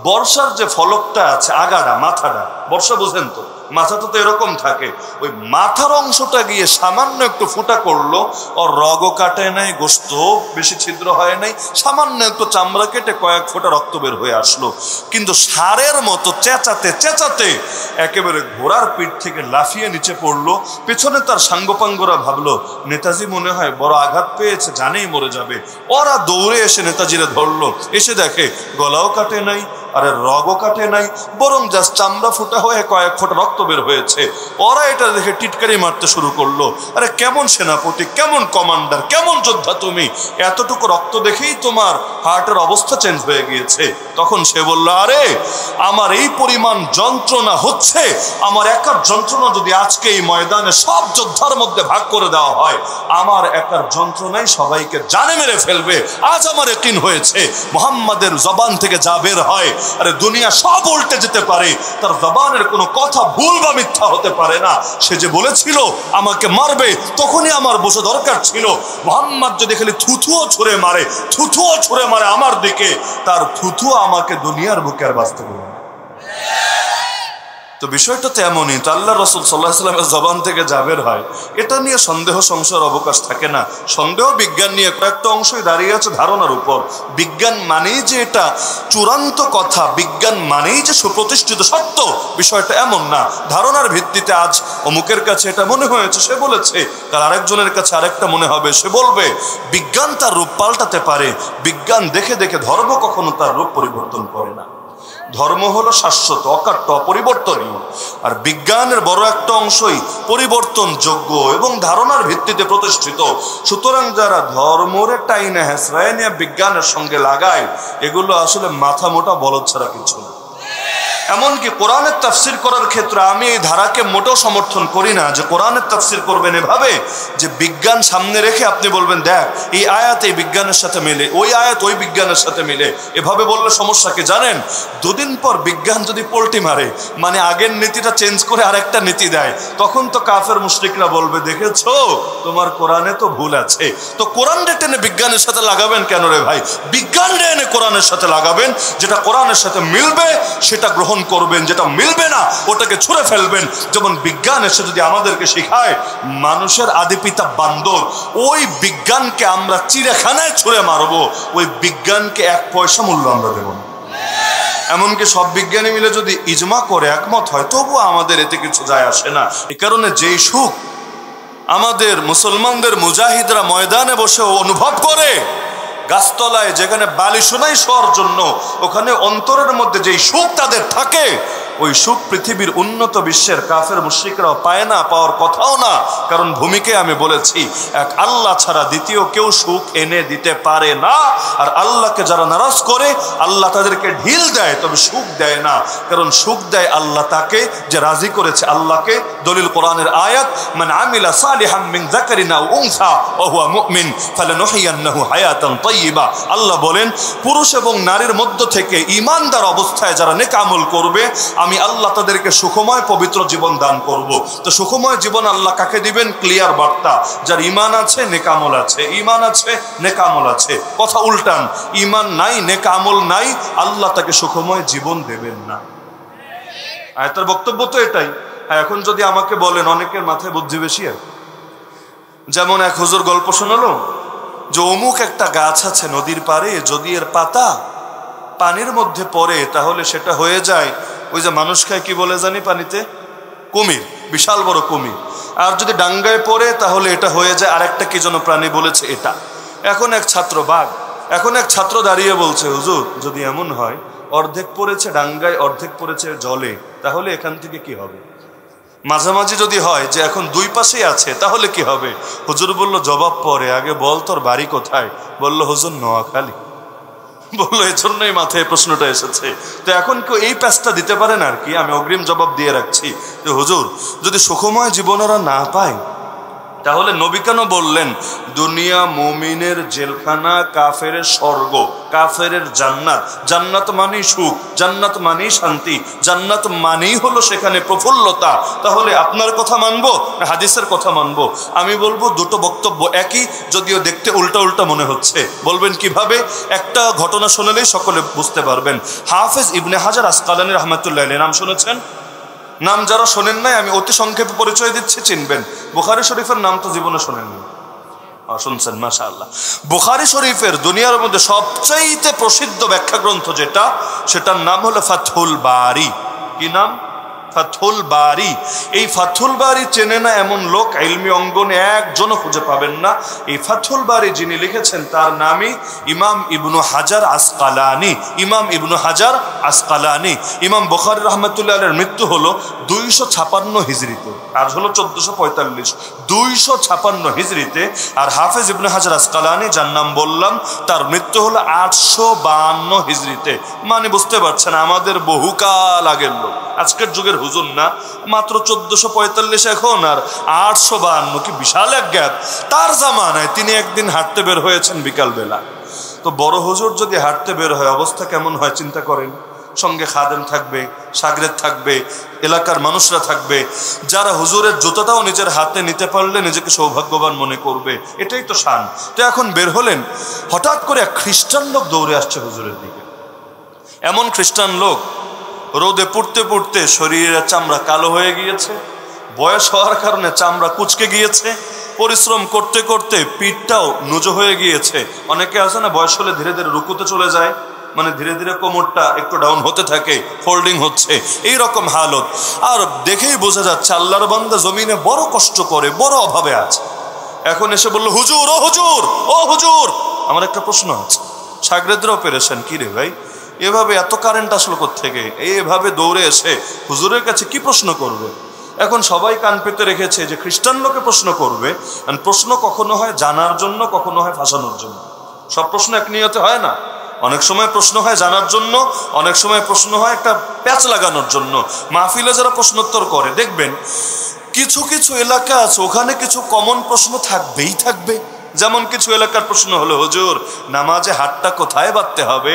বর্ষার যে ফলকটা আছে, আগাটা, মাথাটা, বর্ষা বুঝেন তো, মাথাটা তো এরকম থাকে, ওই মাথার অংশটা গিয়ে সামান্য একটু ফুটা করলো, ওর রগও কাটে নাই, গোস্ত বেশি ছিদ্র হয় নাই, সামান্য একটু চামড়া কেটে কয়েক ফোঁটা রক্ত বের হয়ে আসলো। কিন্তু সারের মতো চেঁচাতে চেঁচাতে একেবারে ঘোড়ার পিঠ থেকে লাফিয়ে নিচে পড়লো। পেছনে তার সাঙ্গপাঙ্গরা ভাবলো নেতাজি মনে হয় বড় আঘাত পেয়েছে, জানেই মরে যাবে। ওরা দৌড়ে এসে নেতাজিরে ধরলো, এসে দেখে গলাও কাটে নাই, আরে রগও কাটে নাই, বরং জাস্ট চামড়া ফুটা হয়ে কয়েক ফোঁটা রক্ত বের হয়েছে। ওরা এটা দেখে টিটকারি মারতে শুরু করলো, আরে কেমন সেনাপতি, কেমন কমান্ডার, কেমন যোদ্ধা তুমি, এতটুকু রক্ত দেখেই তোমার হার্টের অবস্থা চেঞ্জ হয়ে গিয়েছে। তখন সে বলল, আরে আমার এই পরিমাণ যন্ত্রণা হচ্ছে, আমার একার যন্ত্রণা যদি আজকে এই ময়দানে সব যোদ্ধার মধ্যে ভাগ করে দেওয়া হয়, আমার একার যন্ত্রণাই সবাইকে জানে মেরে ফেলবে। আজ আমার ইয়াকিন হয়েছে মুহাম্মাদের জবান থেকে যা বের হয়, আরে দুনিয়া সব উল্টে যেতে পারে, তার জবানের কোনো কথা ভুল বা মিথ্যা হতে পারে না। সে যে বলেছিল আমাকে মারবে, তখনই আমার বোঝা দরকার ছিল মুহাম্মদ যদি খালি থুথুও ছুঁড়ে মারে, থুথুও ছুঁড়ে মারে আমার দিকে, তার থুথুও আমাকে দুনিয়ার বুকে আর বাঁচতে দেবে না। তো বিষয়টা তো এমনই। তো আল্লাহ রাসূল সাল্লাল্লাহু আলাইহি ওয়াসাল্লামের জবান থেকে যা বের হয়, এটা নিয়ে সন্দেহ সংশয়ের অবকাশ থাকে না। সন্দেহ বিজ্ঞান নিয়ে কয়েকটা অংশই দাঁড়িয়ে আছে ধারণার উপর। বিজ্ঞান মানেই যে এটা চূড়ান্ত কথা, বিজ্ঞান মানেই যে সুপ্রতিষ্ঠিত সত্য, বিষয়টা এমন না। ধারণার ভিত্তিতে আজ অমুকের কাছে এটা মনে হয়েছে, সে বলেছে, কাল আরেকজনের কাছে আরেকটা মনে হবে, সে বলবে। বিজ্ঞান তার রূপ পাল্টাতে পারে, বিজ্ঞান দেখে দেখে ধর্ম কখনো তার রূপ পরিবর্তন করে না। ধর্ম হলো শাশ্বত, অকাট্য, অপরিবর্তনীয়। আর বিজ্ঞানের বড় একটা অংশই পরিবর্তনযোগ্য এবং ধারণার ভিত্তিতে প্রতিষ্ঠিত। সুতরাং যারা ধর্মরে টাইনে হেসরায় নিয়ে বিজ্ঞানের সঙ্গে লাগায়, এগুলো আসলে মাথা মোটা বলদ ছাড়া কিছু না। এমনকি কোরআনের তাফসির করার ক্ষেত্রে আমি এই ধারাকে মোটেও সমর্থন করি না যে কোরআনের তাফসির করবেন এভাবে যে বিজ্ঞান সামনে রেখে আপনি বলবেন দেখ এই আয়াত এই বিজ্ঞানের সাথে মিলে, ওই আয়াত ওই বিজ্ঞানের সাথে মিলে। এভাবে বললে সমস্যা কি জানেন? দুদিন পর বিজ্ঞান যদি পল্টি মারে, মানে আগের নীতিটা চেঞ্জ করে আরেকটা নীতি দেয়, তখন তো কাফের মুশরিকরা বলবে দেখেছো তোমার কোরআনে তো ভুল আছে। তো কোরআন টেনে বিজ্ঞানের সাথে লাগাবেন কেন রে ভাই? বিজ্ঞান এনে কোরআনের সাথে লাগাবেন, যেটা কোরআনের সাথে মিলবে সেটা গ্রহণ করবেন, যেটা মিলবে না ওটাকে ছুঁড়ে ফেলবেন। যেমন বিজ্ঞান এসে যদি আমাদেরকে শেখায় মানুষের আদিপিতা বান্দর, ওই বিজ্ঞানকে আমরা চিড়িয়াখানায় ছুঁড়ে মারবো, ওই বিজ্ঞানকে এক পয়সা মূল্য আমরা দেব না। এমনকি সব বিজ্ঞানী মিলে যদি ইজমা করে একমত হয়, তবুও আমাদের এতে কিছু যায় আসে না। এই কারণে যেই সুখ আমাদের মুসলমানদের মুজাহিদরা ময়দানে বসে অনুভব করে, গাছতলায় যেখানে বালি শোনাই শোয়ার জন্য, ওখানে অন্তরের মধ্যে যেই সুখ তাদের থাকে, ওই সুখ পৃথিবীর উন্নত বিশ্বের কাফের মুশরিকরাও পায় না, পাওয়ার কথাও না। কারণ ভূমিকে আমি বলেছি, এক আল্লাহ ছাড়া দ্বিতীয় কেউ সুখ এনে দিতে পারে না। আর আল্লাহকে যারা নারাজ করে, আল্লাহ তাদেরকে ঢিল দেয়, তবে সুখ দেয় না। কারণ সুখ দেয় আল্লাহ তাকে যে রাজি করেছে আল্লাহকে। দলিল কোরআনের আয়াত, মান আমিলা সালিহাম মিন যাকারিন আও উনসা ওয়া হুয়া মুমিন ফালানুহইয়ান্নাহু হায়াতান তাইয়্যিবা। আল্লাহ বলেন পুরুষ এবং নারীর মধ্য থেকে ঈমানদার অবস্থায় যারা নেক আমল করবে, আমি আল্লাহ তাদেরকে সুখময় পবিত্র জীবন দান করব। তো সুখময় জীবন আল্লাহ কাকে দিবেন? ক্লিয়ার বার্তা, যার ঈমান আছে নেক আমল আছে, ঈমান আছে নেক আমল আছে। কথা উল্টান, ঈমান নাই নেক আমল নাই, আল্লাহ তাকে সুখময় জীবন দেবেন না। আয়াতের বক্তব্য তো এটাই। এখন যদি আমাকে বলেন, অনেকের মাথায় বুদ্ধি বেশি, যেমন এক হুজুর গল্প শোনালো যে অমুক একটা গাছ আছে নদীর পাড়ে, যদি এর পাতা পানির মধ্যে পড়ে তাহলে সেটা হয়ে যায়, ওই যে মানুষ খায় কি বলে জানি পানিতে, কুমির, বিশাল বড় কুমির। আর যদি ডাঙ্গায় পড়ে তাহলে এটা হয়ে যায় আরেকটা কি যেন প্রাণী বলেছে এটা। এখন এক ছাত্র বাঘ, এখন এক ছাত্র দাঁড়িয়ে বলছে, হুজুর যদি এমন হয় অর্ধেক পড়েছে ডাঙ্গায় অর্ধেক পড়েছে জলে, তাহলে এখান থেকে কি হবে? মাঝামাঝি যদি হয় যে এখন দুই পাশেই আছে, তাহলে কি হবে? হুজুর বলল জবাব পরে, আগে বল তোর বাড়ি কোথায়? বলল হুজুর নোয়াখালী। বললো এই জন্যই মাথায় প্রশ্নটা এসেছে। তো এখন কেউ এই প্যাচটা দিতে পারেন আর কি? আমি অগ্রিম জবাব দিয়ে রাখছি যে হুজুর যদি সুখময় জীবন ওরা না পায়, তাহলে নবী কেন বললেন দুনিয়া মুমিনের জেলখানা, কাফেরের স্বর্গ, কাফেরের জান্নাত? জান্নাত মানেই সুখ, জান্নাত মানেই শান্তি, জান্নাত মানেই হলো সেখানে প্রফুল্লতা। তাহলে আপনার কথা মানবো না হাদিসের কথা মানবো? আমি বলবো দুটো বক্তব্য একই, যদিও দেখতে উল্টা উল্টা মনে হচ্ছে। বলবেন কিভাবে? একটা ঘটনা শুনলেই সকলে বুঝতে পারবেন। হাফেজ ইবনে হাজার আসকালানী রাহমাতুল্লাহ আলাইহি নাম শুনেছেন? নাম যারা শোনেন নাই আমি অতি সংক্ষেপে পরিচয় দিচ্ছি, চিনবেন। বুখারী শরীফের নাম তো জীবনে শোনেননি, শুনছেন? মাশাআল্লাহ। বুখারী শরীফের দুনিয়ার মধ্যে সবচাইতে প্রসিদ্ধ ব্যাখ্যা গ্রন্থ যেটা, সেটার নাম হলো ফাথুল বারি। কি নাম? ফাথুল বারি। এই ফাথুল বারি চেনে না এমন লোক ইলমি অঙ্গনে একজনও খুঁজে পাবেন না। এই ফাথুল বারি যিনি লিখেছেন তার নামই ইমাম ইবনু হাজার আসকালানি। ইমাম ইবনু হাজার আসকালানি। ইমাম বুখারী রাহমাতুল্লাহ আলাইহির মৃত্যু হলো 256 হিজরিতে, আর হলো 1445। 256 হিজরিতে। আর হাফেজ ইবনে হাজার আসকালানি যার নাম বললাম তার মৃত্যু হলো 852 হিজরিতে। মানে বুঝতে পারছেন আমাদের বহুকাল আগের লোক, আজকের যুগের হুজুর না। মাত্র 1445 এখন, আর 852, কি বিশাল এক গ্যাপ। তার জামানায় তিনি একদিন হাঁটতে বের হয়েছেন বিকালবেলা। তো বড় হুজুর যদি হাঁটতে বের হয় অবস্থা কেমন হয় চিন্তা করেন। সঙ্গে খাদেম থাকবে, শাগরেদ থাকবে, এলাকার মানুষরা থাকবে, যারা হুজুরের জুতোটাও নিজের হাতে নিতে পারলে নিজেকে সৌভাগ্যবান মনে করবে। এটাই তো শান। তো এখন বের হলেন, হঠাৎ করে এক খ্রিস্টান লোক দৌড়ে আসছে হুজুরের দিকে। এমন খ্রিস্টান লোক রোদে পুড়তে পুড়তে শরীরের চামড়া কালো হয়ে গিয়েছে, বয়স হওয়ার কারণে চামড়া কুচকে গিয়েছে, পরিশ্রম করতে করতে পিঠটাও নুজো হয়ে গিয়েছে। অনেকে আছে না বয়স হলে ধীরে ধীরে রুকুতে চলে যায়, মানে ধীরে ধীরে কোমরটা একটু ডাউন হতে থাকে, ফোল্ডিং হচ্ছে, এই রকম হালত। আর দেখেই বোঝা যাচ্ছে আল্লাহর বান্দা জমিনে বড় কষ্ট করে, বড় অভাবে আছে। এখন এসে বললো হুজুর, ও হুজুর, ও হুজুর, আমার একটা প্রশ্ন আছে। শাগরেদরাও পেরেছেন, কি রে ভাই এভাবে এত কারেন্ট আসলো কোত্থেকে? এইভাবে দৌড়ে এসে হুজুরের কাছে কি প্রশ্ন করবে? এখন সবাই কান পেতে রেখেছে যে খ্রিস্টান লোকে প্রশ্ন করবে। প্রশ্ন কখনো হয় জানার জন্য, কখনো হয় ফাঁসানোর জন্য। সব প্রশ্ন এক নিয়তে হয় না। অনেক সময় প্রশ্ন হয় জানার জন্য, অনেক সময় প্রশ্ন হয় একটা প্যাচ লাগানোর জন্য। মাহফিলে যারা প্রশ্নোত্তর করে দেখবেন কিছু কিছু এলাকা আছে ওখানে কিছু কমন প্রশ্ন থাকবেই থাকবে। যেমন কিছু এলাকার প্রশ্ন হলো হুজুর নামাজে হাতটা কোথায় বাঁধতে হবে,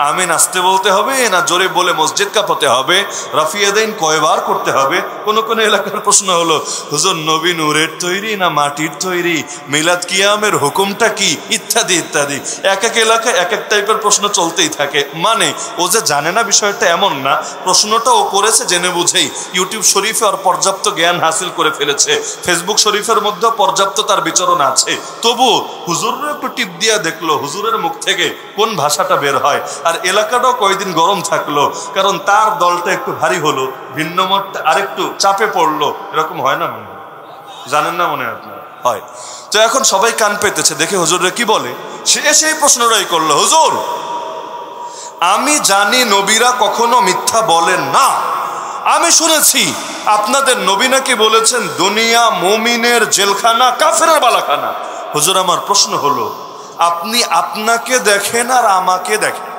আমিন আসতে বলতে হবে না জোরে বলে মসজিদ কাঁপাতে হবে, রাফিয়াদাইন কয়বার করতে হবে। কোন কোন এলাকার প্রশ্ন হলো হুজুর নবী নূরের তৈরি না মাটির তৈরি, মিলাদ কিয়ামের হুকুমটা কি, ইত্যাদি ইত্যাদি। এক এক এলাকায় এক এক টাইপের প্রশ্ন চলতেই থাকে। মানে ও যে জানে না বিষয়টা এমন না, প্রশ্নটা ও করেছে জেনে বুঝেই। ইউটিউব শরীফে আর পর্যাপ্ত জ্ঞান হাসিল করে ফেলেছে, ফেসবুক শরীফের মধ্যে পর্যাপ্ত তার বিচরণ আছে। তবু হুজুরের একটু টিপ দিয়া দেখলো হুজুরের মুখ থেকে কোন ভাষাটা বের হয়। আর এলাকাটাও কয়েকদিন গরম থাকলো, কারণ তার দলটা একটু ভারী হলো, ভিন্ন মতটা আরেকটু চাপে পড়লো। এরকম হয় না মনে হয়? জানেন না মনে হয় আপনার? হয়। তো এখন সবাই কান পেতেছে দেখে হুজুরে কি বলে। সে সেই প্রশ্নটাই করলো, হুজুর আমি জানি নবীরা কখনো মিথ্যা বলেন না। আমি শুনেছি আপনাদের নবী নাকি বলেছেন দুনিয়া মুমিনের জেলখানা, কাফেরের বালাখানা। হুজুর আমার প্রশ্ন হলো আপনি আপনাকে দেখেন আর আমাকে দেখেন,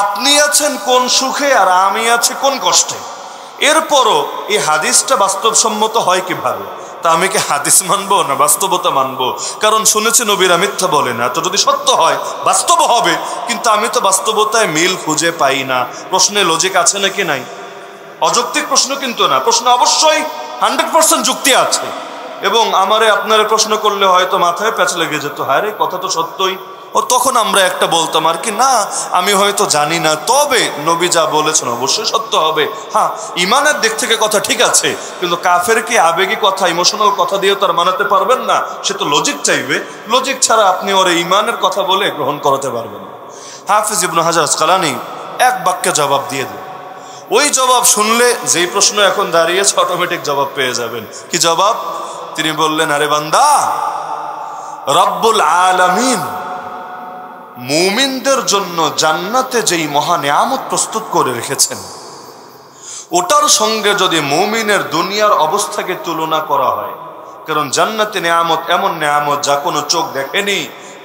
আপনি আছেন কোন সুখে আর আমি আছি কোন কষ্টে। এরপরও এই হাদিসটা বাস্তবসম্মত হয় কিভাবে? তা আমি কি হাদিস মানবো না বাস্তবতা মানবো? কারণ শুনেছি নবীরা মিথ্যা বলে না। তো যদি সত্য হয় বাস্তব হবে, কিন্তু আমি তো বাস্তবতায় মিল খুঁজে পাই না। প্রশ্নে লজিক আছে নাকি নাই? অযৌক্তিক প্রশ্ন কিন্তু না, প্রশ্ন অবশ্যই 100% যুক্তি আছে। এবং আমারে আপনারা প্রশ্ন করলে হয়তো মাথায় প্যাচ লেগে যেত, হ্যাঁ রে কথা তো সত্যই। ও তখন আমরা একটা বলতাম আর কি, না আমি হয়তো জানি না, তবে নবী যা বলেছেন অবশ্যই সত্য হবে। হ্যাঁ ইমানের দিক থেকে কথা ঠিক আছে, কিন্তু কাফের কি আবেগী কথা, ইমোশনাল কথা দিয়ে তো আর মানাতে পারবেন না। সে তো লজিক চাইবে, লজিক ছাড়া আপনি ওরে ইমানের কথা বলে গ্রহণ করাতে পারবেন না। হাফিজ ইবনে হাজার আসকালানী এক বাক্যে জবাব দিয়ে দেন। ওই জবাব শুনলে যেই প্রশ্ন এখন দাঁড়িয়েছে অটোমেটিক জবাব পেয়ে যাবেন। কি জবাব? তিনি বললেন, আরে বান্দা, রব্বুল আলামিন মুমিনদের জন্য জান্নাতে যেই মহা নিয়ামত প্রস্তুত করে রেখেছেন, ওটার সঙ্গে যদি মুমিনের দুনিয়ার অবস্থাকে তুলনা করা হয়, কারণ জান্নাতে নিয়ামত এমন নিয়ামত যা কোনো চোখ দেখেনি,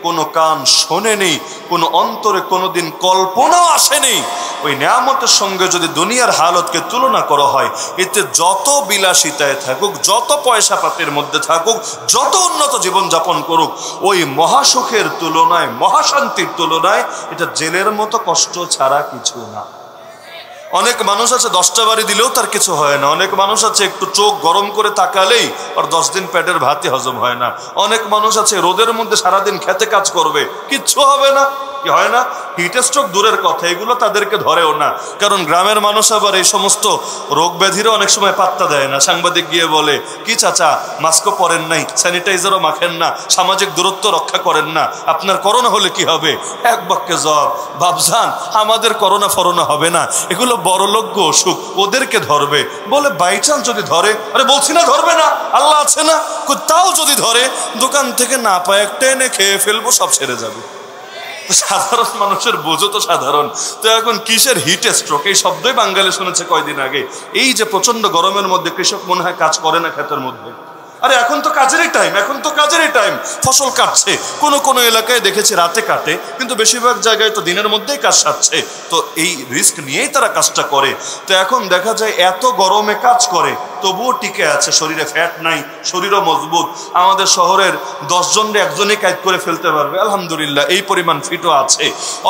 কোনো কান শোনেনি, কোনো অন্তরে কোনোদিন কল্পনাও আসেনি, ওই নিয়ামতের সঙ্গে যদি দুনিয়ার হালতকে তুলনা করা হয়, এতে যত বিলাসিতায় থাকুক, যত পয়সা পাতির মধ্যে থাকুক, যত উন্নত জীবনযাপন করুক, ওই মহাসুখের তুলনায়, মহাশান্তির তুলনায় এটা জেলের মতো কষ্ট ছাড়া কিছু না। অনেক মানুষ আছে 10টা বাড়ি দিলেও তার কিছু হয় না। অনেক মানুষ আছে একটু চোখ গরম করে তাকালেই আর 10 দিন পেটের ভাতই হজম হয় না। অনেক মানুষ আছে রোদের মধ্যে সারাদিন খেতে কাজ করবে, কিচ্ছু হবে না। কি হয় না? হিট স্ট্রোক দূরের কথা, এগুলো তাদেরকে ধরেও না। কারণ গ্রামের মানুষ আবার এই সমস্ত রোগ ব্যাধিরও অনেক সময় পাত্তা দেয় না। সাংবাদিক গিয়ে বলে, কি চাচা মাস্কও পরেন নাই, স্যানিটাইজারও মাখেন না, সামাজিক দূরত্ব রক্ষা করেন না, আপনার করোনা হলে কি হবে? এক বাক্যে জবাব, বাবজান আমাদের করোনা ফরোনা হবে না, এগুলো বড়লোক অসুখ, ওদেরকে ধরবে। বলে বাই চান্স যদি ধরে, আরে বলছি না ধরবে না, আল্লাহ আছে না, তাও যদি ধরে দোকান থেকে না পায় একটা এনে খেয়ে ফেলবো, সব সেরে যাবে। সাধারণ মানুষের বোঝো তো সাধারণ। তো এখন কিসের হিট স্ট্রোক, এই শব্দই বাঙালি শুনেছে কয়দিন আগে। এই যে প্রচন্ড গরমের মধ্যে কৃষক মনে হয় কাজ করে না ক্ষেতের মধ্যে। আরে এখন তো কাজেরই টাইম, এখন তো কাজেরই টাইম, ফসল কাটছে। কোনো কোনো এলাকায় দেখেছি রাতে কাটে, কিন্তু বেশিরভাগ জায়গায় তো দিনের মধ্যেই কাজ সারছে। তো এই রিস্ক নিয়েই তারা কাজটা করে। তো এখন দেখা যায় এত গরমে কাজ করে তবুও টিকে আছে, শরীরে ফ্যাট নাই, শরীরও মজবুত। আমাদের শহরের 10 জনের একজনই কাজ করে ফেলতে পারবে, আলহামদুলিল্লাহ এই পরিমাণ ফিটও আছে।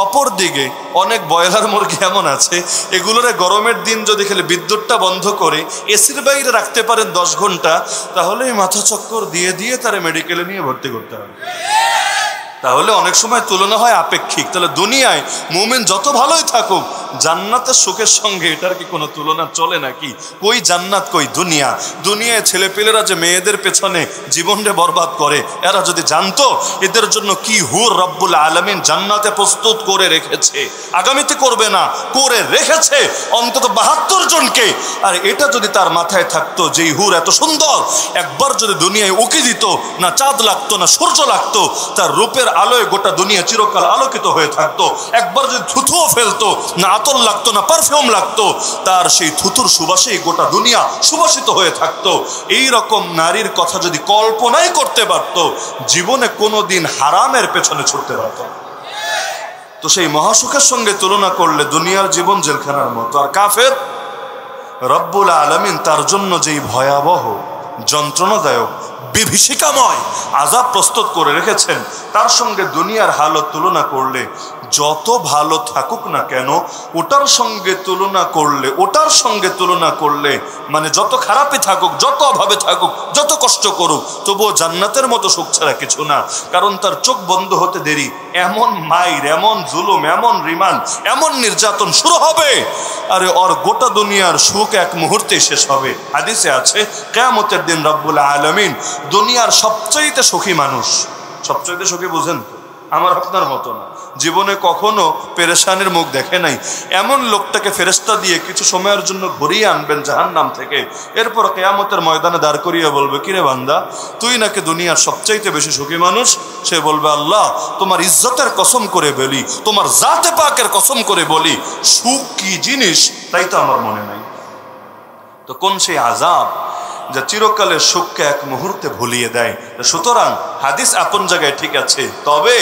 অপর দিকে অনেক ব্রয়লার মুরগি এমন আছে, এগুলোরে গরমের দিন যদি খেলে বিদ্যুৎটা বন্ধ করে এসির বাইরে রাখতে পারেন 10 ঘন্টা, তাহলেই মাথা চক্কর দিয়ে দিয়ে তারা মেডিকেলে নিয়ে ভর্তি করতে হবে। তাহলে অনেক সময় তুলনা হয় আপেক্ষিক। তাহলে দুনিয়ায় মুমিন যত ভালোই থাকুক, জান্নাতের সুখের সঙ্গে এটার কি কোনো তুলনা চলে নাকি? কই জান্নাত কই দুনিয়া। দুনিয়ায় ছেলেপেলেরা যে মেয়েদের পেছনে জীবনকে বরবাদ করে, এরা যদি জানতো এদের জন্য কি হুর রব্বুল আলামিন জান্নাতে প্রস্তুত করে রেখেছে, আগামীতে করবে না, করে রেখেছে অন্তত 72 জনকে। আর এটা যদি তার মাথায় থাকতো, যেই হুর এত সুন্দর, একবার যদি দুনিয়ায় উকি দিত, না চাঁদ লাগতো না সূর্য লাগতো, তার রূপের আলোয় গোটা দুনিয়া চিরকাল আলোকিত হয়ে থাকতো। একবার যদি থুথুও ফেলতো, না আতর লাগতো না পারফিউম লাগতো, তার সেই থুতুর সুবাসেই গোটা দুনিয়া সুবাসিত হয়ে থাকতো। এই রকম নারীর কথা যদি কল্পনাই করতে পারতো, জীবনে কোনোদিন হারামের পেছনে ছুটতে পারতো। তো সেই মহাসুখের সঙ্গে তুলনা করলে দুনিয়ার জীবন জেলখানার মতো। আর কাফের, রব্বুল আলামিন তার জন্য যেই ভয়াবহ, যন্ত্রণাদায়ক, বিভীষিকাময় আযাব প্রস্তুত করে রেখেছেন, তার সঙ্গে দুনিয়ার হালত তুলনা করলে যত ভালো থাকুক না কেন, ওটার সঙ্গে তুলনা করলে মানে যত খারাপই থাকুক, যত অভাবে থাকুক, যত কষ্ট করুক, তবুও জান্নাতের মতো সুখ ছাড়া কিছু না। কারণ তার চোখ বন্ধ হতে দেরি এমন মাইর, এমন জুলুম, এমন রিমান্ড, এমন নির্যাতন শুরু হবে, আরে ওর গোটা দুনিয়ার সুখ এক মুহূর্তেই শেষ হবে। হাদিসে আছে কিয়ামতের দিন রব্বুল আলামিন দুনিয়ার সবচাইতে সুখী মানুষ, সবচাইতে সুখী বুঝেন তো, আমার আপনার মতো না, জীবনে কখনো পেরেশানির মুখ দেখে নাই, এমন লোকটাকে ফেরেশতা দিয়ে কিছু সময়ের জন্য ঘুরিয়ে আনবেন জাহান্নাম থেকে। এরপর কিয়ামতের ময়দানে দাঁড় করিয়ে বলবে, কিরে বান্দা, তুই নাকি দুনিয়ার সবচাইতে বেশি সুখী মানুষ? সে বলবে, আল্লাহ তোমার ইজ্জতের কসম করে বলি, তোমার জাতে পাকের কসম করে বলি, সুখ কি জিনিস তাই তো আমার মনে নাই। তো কোন সেই আযাব যা চিরকালের সুখকে এক মুহূর্তে ভুলিয়ে দেয়। সুতরাং হাদিস আপন জায়গায় ঠিক আছে, তবে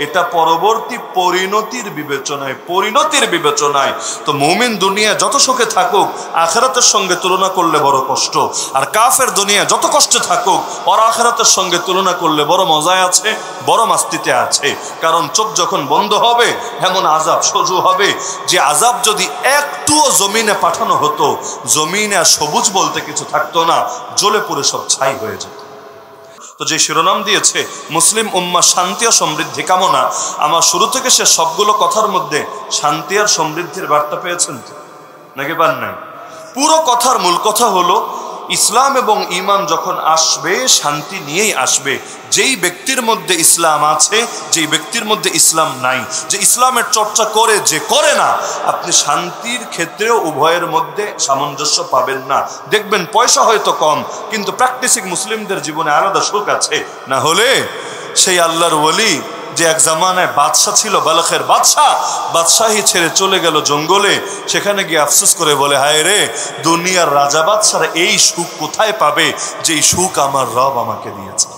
এটা পরবর্তী পরিণতির বিবেচনায়। তো মুমিন দুনিয়া যত সুখে থাকুক, আখিরাতের সঙ্গে তুলনা করলে বড় কষ্ট। আর কাফের দুনিয়া যত কষ্টে থাকুক, ওর আখিরাতের সঙ্গে তুলনা করলে বড় মজায় আছে, বড় মাস্তিতে আছে। কারণ চোখ যখন বন্ধ হবে, এমন আযাব শুরু হবে যে আযাব যদি একটুও জমিনে পাঠানো হতো, জমিনে আর সবুজ বলতে কিছু থাকতো না, জ্বলে পুড়ে সব ছাই হয়ে যেত। তো যে শিরোনাম দিয়েছে মুসলিম উম্মাহ শান্তি ও সমৃদ্ধি কামনা, আমার শুরু থেকে সে সবগুলো কথার মধ্যে শান্তি আর সমৃদ্ধির বার্তা পেয়েছেন তো নাকি পান নাই? পুরো কথার মূল কথা হলো, ইসলাম এবং ঈমান যখন আসবে, শান্তি নিয়েই আসবে। যেই ব্যক্তির মধ্যে ইসলাম আছে, যেই ব্যক্তির মধ্যে ইসলাম নাই, যে ইসলামের চর্চা করে, যে করে না, আপনি শান্তির ক্ষেত্রেও উভয়ের মধ্যে সামঞ্জস্য পাবেন না। দেখবেন পয়সা হয়তো কম, কিন্তু প্র্যাকটিসিং মুসলিমদের জীবনে আলাদা সুখ আছে। না হলে সেই আল্লাহর ওলি যে এক জামানায় বাদশাহ ছিল, বালখের বাদশাহী ছেড়ে চলে গেল জঙ্গলে, সেখানে গিয়ে আফসোস করে বলে, হায় রে, দুনিয়ার রাজা বাদশারা এই সুখ কোথায় পাবে যেই সুখ আমার রব আমাকে দিয়েছে।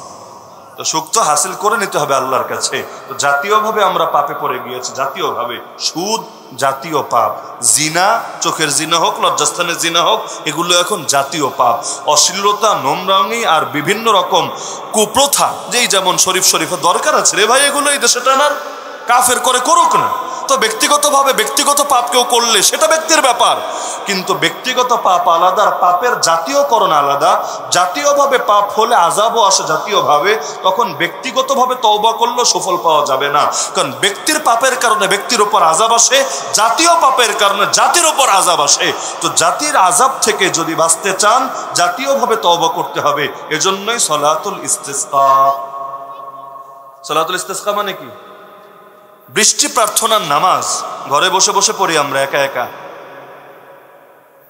তো সুখ তো হাসিল করে নিতে হবে আল্লাহর কাছে। তো জাতীয়ভাবে আমরা পাপে পড়ে গিয়েছি, জাতীয়ভাবে। সুদ জাতীয় পাপ, জিনা, চোখের জিনা হোক, লজ্জাস্থানের জিনা হোক, এগুলো এখন জাতীয় পাপ। অশ্লীলতা, নোংরামি আর বিভিন্ন রকম কুপ্রথা, যেই যেমন শরীফ শরীফের দরকার আছে রে ভাই, এগুলো এই দেশে টানার, কাফের করে করুক না। তো ব্যক্তিগতভাবে ব্যক্তিগত পাপ কেউ করলে সেটা ব্যক্তির ব্যাপার, কিন্তু ব্যক্তিগত পাপ আলাদা আর পাপের জাতীয়করণ আলাদা। জাতীয়ভাবে পাপ হলে আযাবও আসে জাতীয়ভাবে, তখন ব্যক্তিগতভাবে তওবা করলেও সুফল পাওয়া যাবে না। কারণ ব্যক্তির পাপের কারণে ব্যক্তির উপর আযাব আসে, জাতীয় পাপের কারণে জাতির উপর আযাব আসে। তো জাতির আযাব থেকে যদি বাঁচতে চান, জাতীয়ভাবে তওবা করতে হবে। এজন্যই সলাতুল ইস্তিসকা। সলাতুল ইস্তিসকা মানে কি? বৃষ্টি প্রার্থনার নামাজ ঘরে বসে বসে পড়ি আমরা একা একা।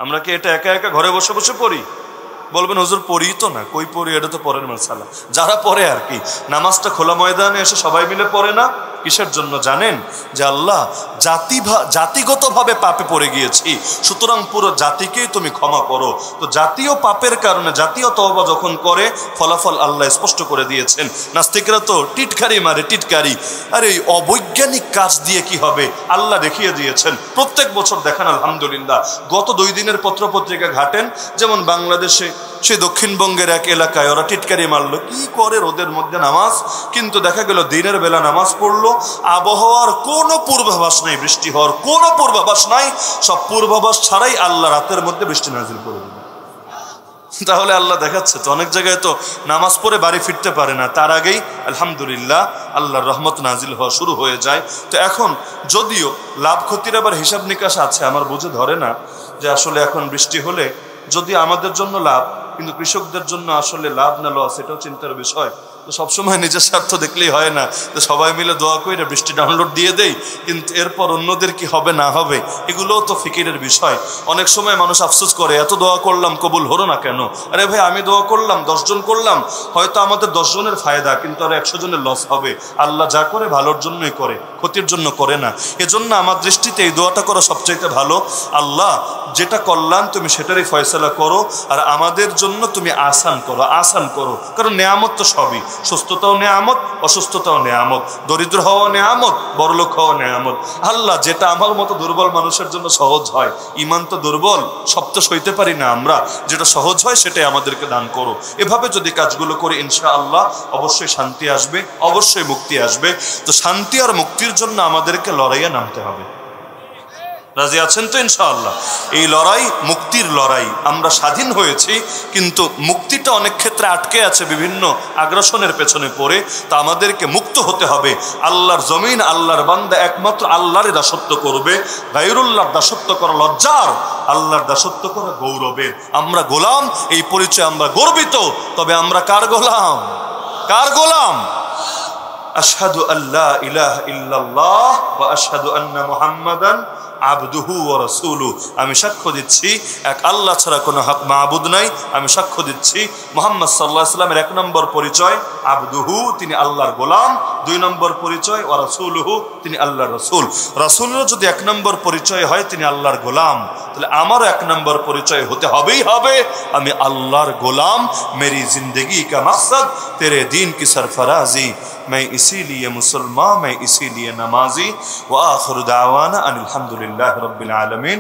আমরা কি এটা একা একা ঘরে বসে বসে পড়ি? বলবেন হুজুর পড়ি তো না। কই পড়ি? এটা তো পরের মাসালা। যারা পড়ে আর নামাজটা খোলা ময়দানে এসে সবাই মিলে পড়ে না। কিসের জন্য জানেন? যে আল্লাহ জাতিগতভাবে পাপে পড়ে গিয়েছি, সুতরাং পুরো জাতিকেই তুমি ক্ষমা করো। তো জাতীয় পাপের কারণে জাতীয় তওবা যখন করে, ফলাফল আল্লাহ স্পষ্ট করে দিয়েছেন। নাস্তিকরা তো টিটকারি মারে, টিটকারি। আরে এই অবৈজ্ঞানিক কাজ দিয়ে কি হবে? আল্লাহ দেখিয়ে দিয়েছেন। প্রত্যেক বছর দেখান আলহামদুলিল্লাহ। গত 2 দিনের পত্রপত্রিকা ঘাটেন, যেমন বাংলাদেশে সে দক্ষিণবঙ্গের এক এলাকায় ওরা টিটকারি মারলো। কি করে রোদের মধ্যে নামাজ, কিন্তু দেখা গেল দিনের বেলা নামাজ পড়লো, আবহাওয়ার কোনো পূর্বাভাস নাই, বৃষ্টি হওয়ার কোনো পূর্বাভাস নাই, সব পূর্বাভাস ছাড়াই আল্লাহ রাতের মধ্যে বৃষ্টি নাজিল করে দিল। তাহলে আল্লাহ দেখাচ্ছে তো। অনেক জায়গায় তো নামাজ পড়ে বাড়ি ফিরতে পারে না, তার আগেই আলহামদুলিল্লাহ আল্লাহর রহমত নাজিল হওয়া শুরু হয়ে যায়। তো এখন যদিও লাভ ক্ষতির আবার হিসাব নিকাশ আছে, আমার বুঝে ধরে না যে আসলে এখন বৃষ্টি হলে যদি আমাদের জন্য লাভ, কিন্তু কৃষকদের জন্য আসলে লাভ না লস এটাও চিন্তার বিষয়। তো সবসময় নিজের স্বার্থ দেখলেই হয় না। তো সবাই মিলে দোয়া করে বৃষ্টি ডাউনলোড দিয়ে দেই, কিন্তু এরপর অন্যদের কি হবে না হবে এগুলোও তো ফিকিরের বিষয়। অনেক সময় মানুষ আফসোস করে, এত দোয়া করলাম কবুল হলো না কেন? আরে ভাই, আমি দোয়া করলাম, 10 জন করলাম, হয়তো আমাদের 10 জনের ফায়দা, কিন্তু আর 100 জনের লস হবে। আল্লাহ যা করে ভালোর জন্যই করে, ক্ষতির জন্য করে না। এজন্য আমার দৃষ্টিতে এই দোয়াটা করা সবচাইতে ভালো। আল্লাহ যেটা কল্যাণ তুমি সেটারই ফয়সালা করো, আর আমাদের জন্য তুমি আসান করো, আসান করো। কারণ নেয়ামত তো সবই, সুস্থতাও নেয়ামত, অসুস্থতাও নেয়ামত, দরিদ্র হওয়া নেয়ামত, বড়লোক হওয়া নেয়ামত। আল্লাহ যেটা আমার মতো দুর্বল মানুষের জন্য সহজ হয়, ইমান তো দুর্বল, সব তো সইতে পারি না আমরা, যেটা সহজ হয় সেটাই আমাদেরকে দান করো। এভাবে যদি কাজগুলো করি ইনশাআল্লাহ অবশ্যই শান্তি আসবে, অবশ্যই মুক্তি আসবে। তো শান্তি আর মুক্তির জন্য আমাদেরকে লড়াইয়ে নামতে হবে। রাজি আছেন তো ইনশাআল্লাহ? এই লড়াই মুক্তির লড়াই। আমরা স্বাধীন হয়েছি, কিন্তু মুক্তিটা অনেক ক্ষেত্রে আটকে আছে বিভিন্ন আগ্রাসনের পেছনে পড়ে। তা আমাদেরকে মুক্ত হতে হবে। আল্লাহর জমিন, আল্লাহর বান্দা একমাত্র আল্লাহরই দাসত্ব করবে। গায়রুল্লাহর দাসত্ব করা লজ্জার, আল্লাহর দাসত্ব করা গৌরবের। আমরা গোলাম, এই পরিচয় আমরা গর্বিত। তবে আমরা কার গোলাম? কার গোলাম? আশহাদু আল্লা ইলাহা ইল্লাল্লাহ ওয়া আশহাদু আন্না মুহাম্মাদান আবদুহু ওয়া রাসূলুহু। আমি সাক্ষ্য দিচ্ছি এক আল্লাহ ছাড়া কোনো হক মাবুদ নাই। আমি সাক্ষ্য দিচ্ছি মুহাম্মদ সাল্লাল্লাহু আলাইহি ওয়াসাল্লামের 1 নম্বর পরিচয় আবদুহু, তিনি আল্লাহর গোলাম। 2 নম্বর পরিচয় ওয়া রাসূলুহু, তিনি আল্লাহর রাসূল। রাসূলের যদি 1 নম্বর পরিচয় হয় তিনি আল্লাহর গোলাম, তাহলে আমারও 1 নম্বর পরিচয় হতে হবেই হবে, আমি আল্লাহর গোলাম। মেরি জিंदगी का मकसद तेरे दीन की सरफराजी, मैं इसीलिए मुसलमान, मैं इसीलिए नमाजी। व आखिर दावाना अनिल हम्दुलिल्लाहि रब्बिल आलमीन।